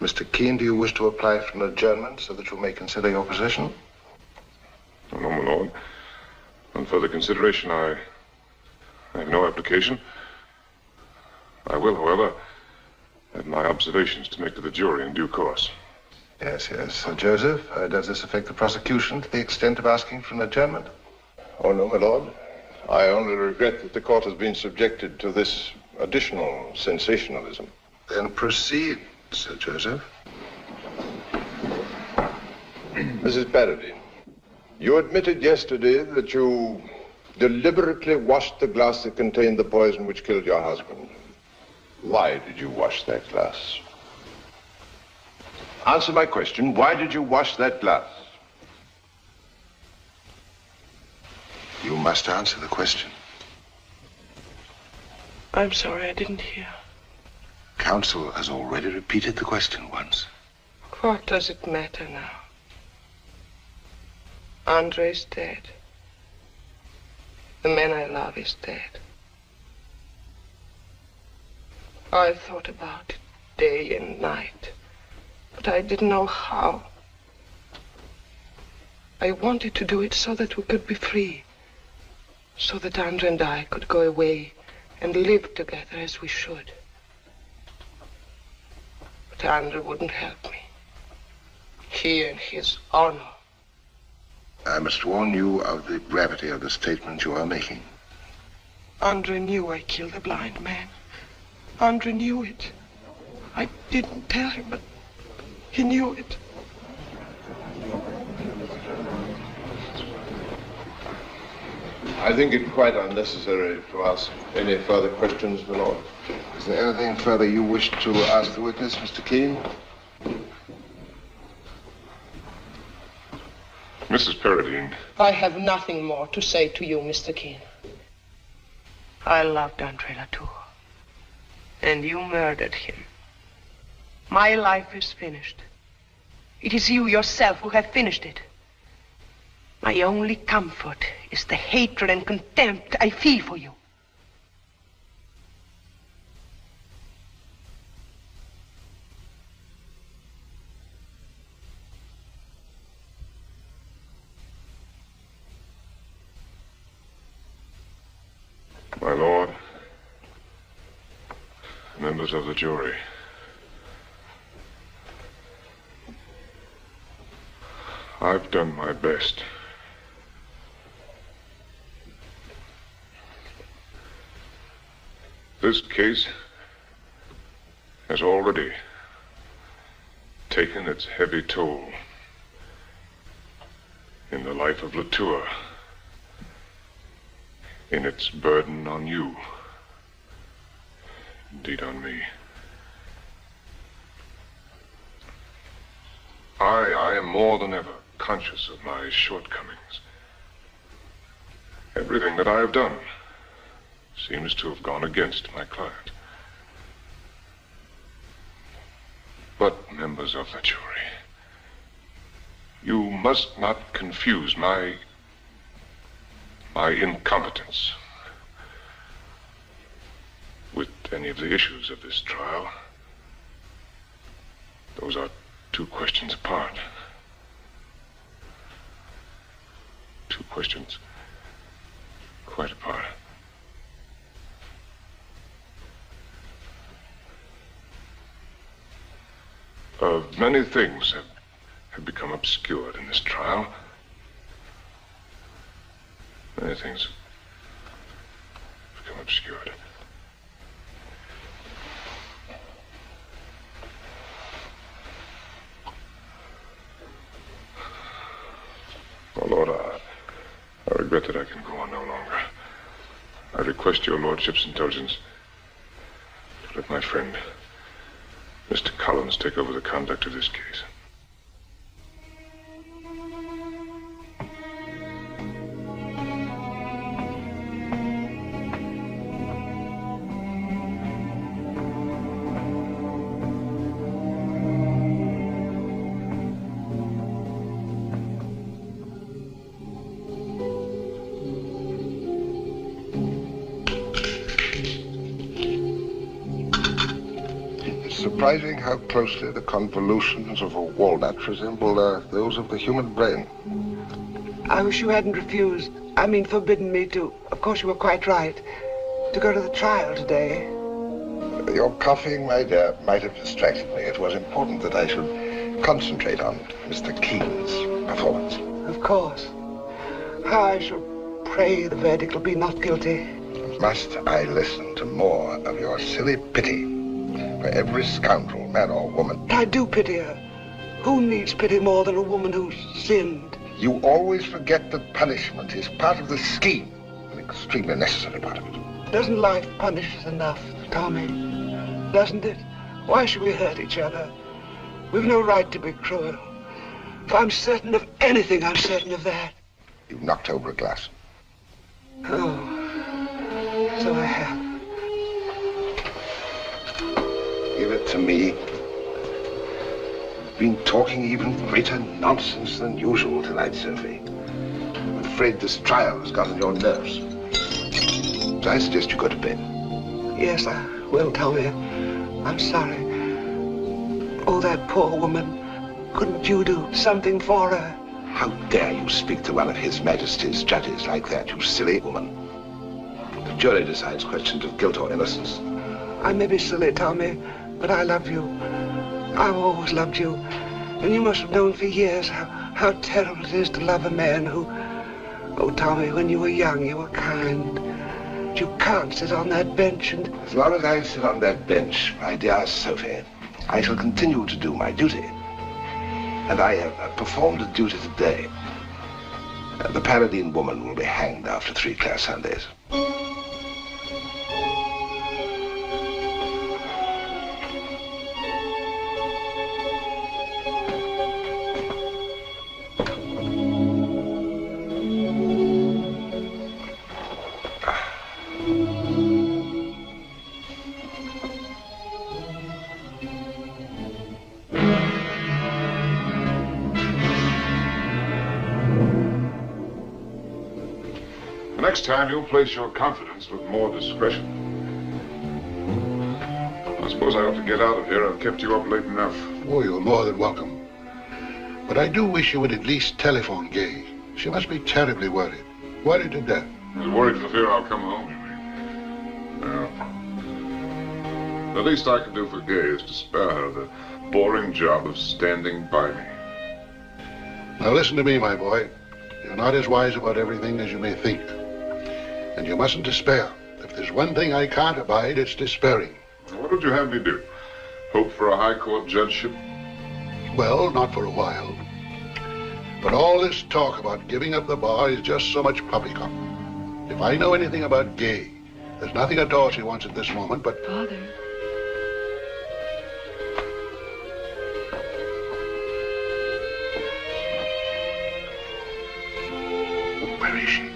Mr. Keene, do you wish to apply for an adjournment so that you may consider your position? No, my lord. On further consideration, I have no application. I will, however, have my observations to make to the jury in due course. Yes, yes. Sir Joseph, does this affect the prosecution to the extent of asking for an adjournment? Oh, no, my lord. I only regret that the court has been subjected to this additional sensationalism. Then proceed, Sir Joseph. Mrs. Paradine, you admitted yesterday that you deliberately washed the glass that contained the poison which killed your husband. Why did you wash that glass? Answer my question. Why did you wash that glass? You must answer the question. I'm sorry, I didn't hear. Counsel has already repeated the question once. What does it matter now? Andre's dead. The man I love is dead. I thought about it day and night, but I didn't know how. I wanted to do it so that we could be free. So that Andre and I could go away and live together as we should. But Andre wouldn't help me. He and his honor. I must warn you of the gravity of the statement you are making. Andre knew I killed the blind man. Andre knew it. I didn't tell him, but he knew it. I think it quite unnecessary to ask any further questions, my lord. Is there anything further you wish to ask the witness, Mr. Keene? Mrs. Paradine. I have nothing more to say to you, Mr. Keene. I loved Andre Latour. And you murdered him. My life is finished. It is you yourself who have finished it. My only comfort is the hatred and contempt I feel for you. My lord, members of the jury, I've done my best. This case has already taken its heavy toll in the life of Latour, in its burden on you, indeed on me. I am more than ever conscious of my shortcomings. Everything that I have done seems to have gone against my client. But, members of the jury, you must not confuse my incompetence with any of the issues of this trial. Those are two questions apart. Two questions quite apart. Many things have become obscured in this trial. Many things have become obscured. Oh, Lord, I regret that I can go on no longer. I request your lordship's indulgence to let my friend, Mr. Collins, take over the conduct of this case. Surprising how closely the convolutions of a walnut resemble those of the human brain. I wish you hadn't refused. Forbidden me to. Of course, you were quite right. To go to the trial today. Your coughing, my dear, might have distracted me. It was important that I should concentrate on Mr. Keene's performance. Of course. How I shall pray the verdict will be not guilty. Must I listen to more of your silly pity for every scoundrel, man or woman? I do pity her. Who needs pity more than a woman who's sinned? You always forget that punishment is part of the scheme, an extremely necessary part of it. Doesn't life punish us enough, Tommy? Doesn't it? Why should we hurt each other? We've no right to be cruel. If I'm certain of anything, I'm certain of that. You knocked over a glass. Oh, so I have. Give it to me. You've been talking even greater nonsense than usual tonight, Sophie. I'm afraid this trial has got on your nerves. So I suggest you go to bed. Yes, I will, Tommy. I'm sorry. Oh, that poor woman. Couldn't you do something for her? How dare you speak to one of His Majesty's judges like that, you silly woman? The jury decides questions of guilt or innocence. I may be silly, Tommy, but I love you. I've always loved you. And you must have known for years how terrible it is to love a man who... Oh, Tommy, when you were young, you were kind. But you can't sit on that bench and... As long as I sit on that bench, my dear Sophie, I shall continue to do my duty. And I have performed a duty today. The Paradine woman will be hanged after 3 clear Sundays. Next time, you'll place your confidence with more discretion. I suppose I ought to get out of here. I've kept you up late enough. Oh, you're more than welcome. But I do wish you would at least telephone Gay. She must be terribly worried. Worried to death. She's worried for fear I'll come home, you mean? Well, the least I can do for Gay is to spare her the boring job of standing by me. Now listen to me, my boy. You're not as wise about everything as you may think. And you mustn't despair. If there's one thing I can't abide, it's despairing. What would you have me do? Hope for a high court judgeship? Well, not for a while. But all this talk about giving up the bar is just so much poppycock. If I know anything about Gay, there's nothing at all she wants at this moment but... Father. Where is she?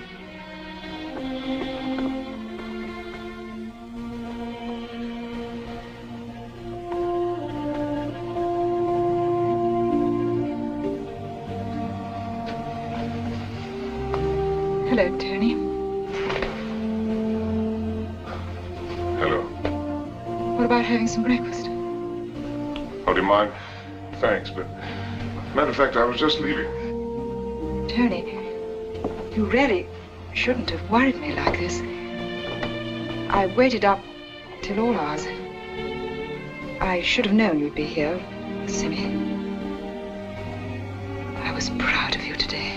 Hello, Tony. Hello. What about having some breakfast? Oh, do you mind? Thanks, but... Matter of fact, I was just leaving. Tony, you really shouldn't have worried me like this. I waited up till all hours. I should have known you'd be here, Simmy. I was proud of you today.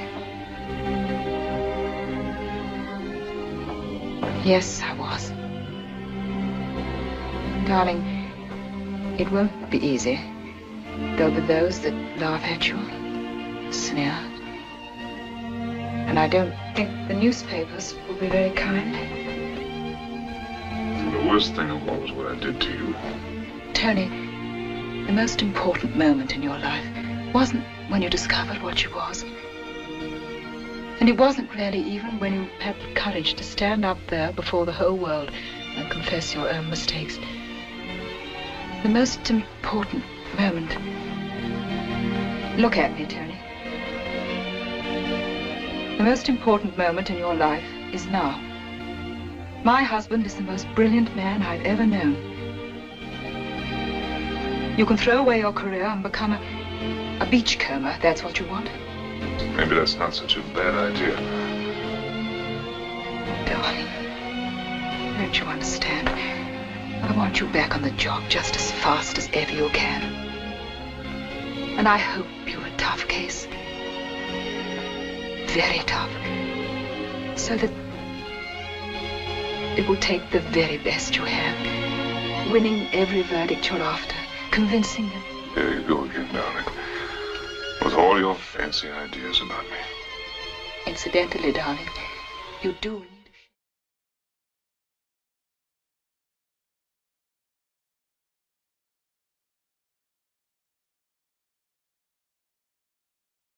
Yes, I was. Darling, it won't be easy. There'll be those that laugh at you, sneer. And I don't think the newspapers will be very kind. The worst thing of all was what I did to you. Tony, the most important moment in your life wasn't when you discovered what she was. And it wasn't really even when you had the courage to stand up there before the whole world and confess your own mistakes. The most important moment... Look at me, Tony. The most important moment in your life is now. My husband is the most brilliant man I've ever known. You can throw away your career and become a beachcomber, if that's what you want. Maybe that's not such a bad idea. Darling, don't you understand? I want you back on the job just as fast as ever you can. And I hope you're a tough case. Very tough. So that it will take the very best you have. Winning every verdict you're after. Convincing them. There you go again, darling. With all your fancy ideas about me. Incidentally, darling, you do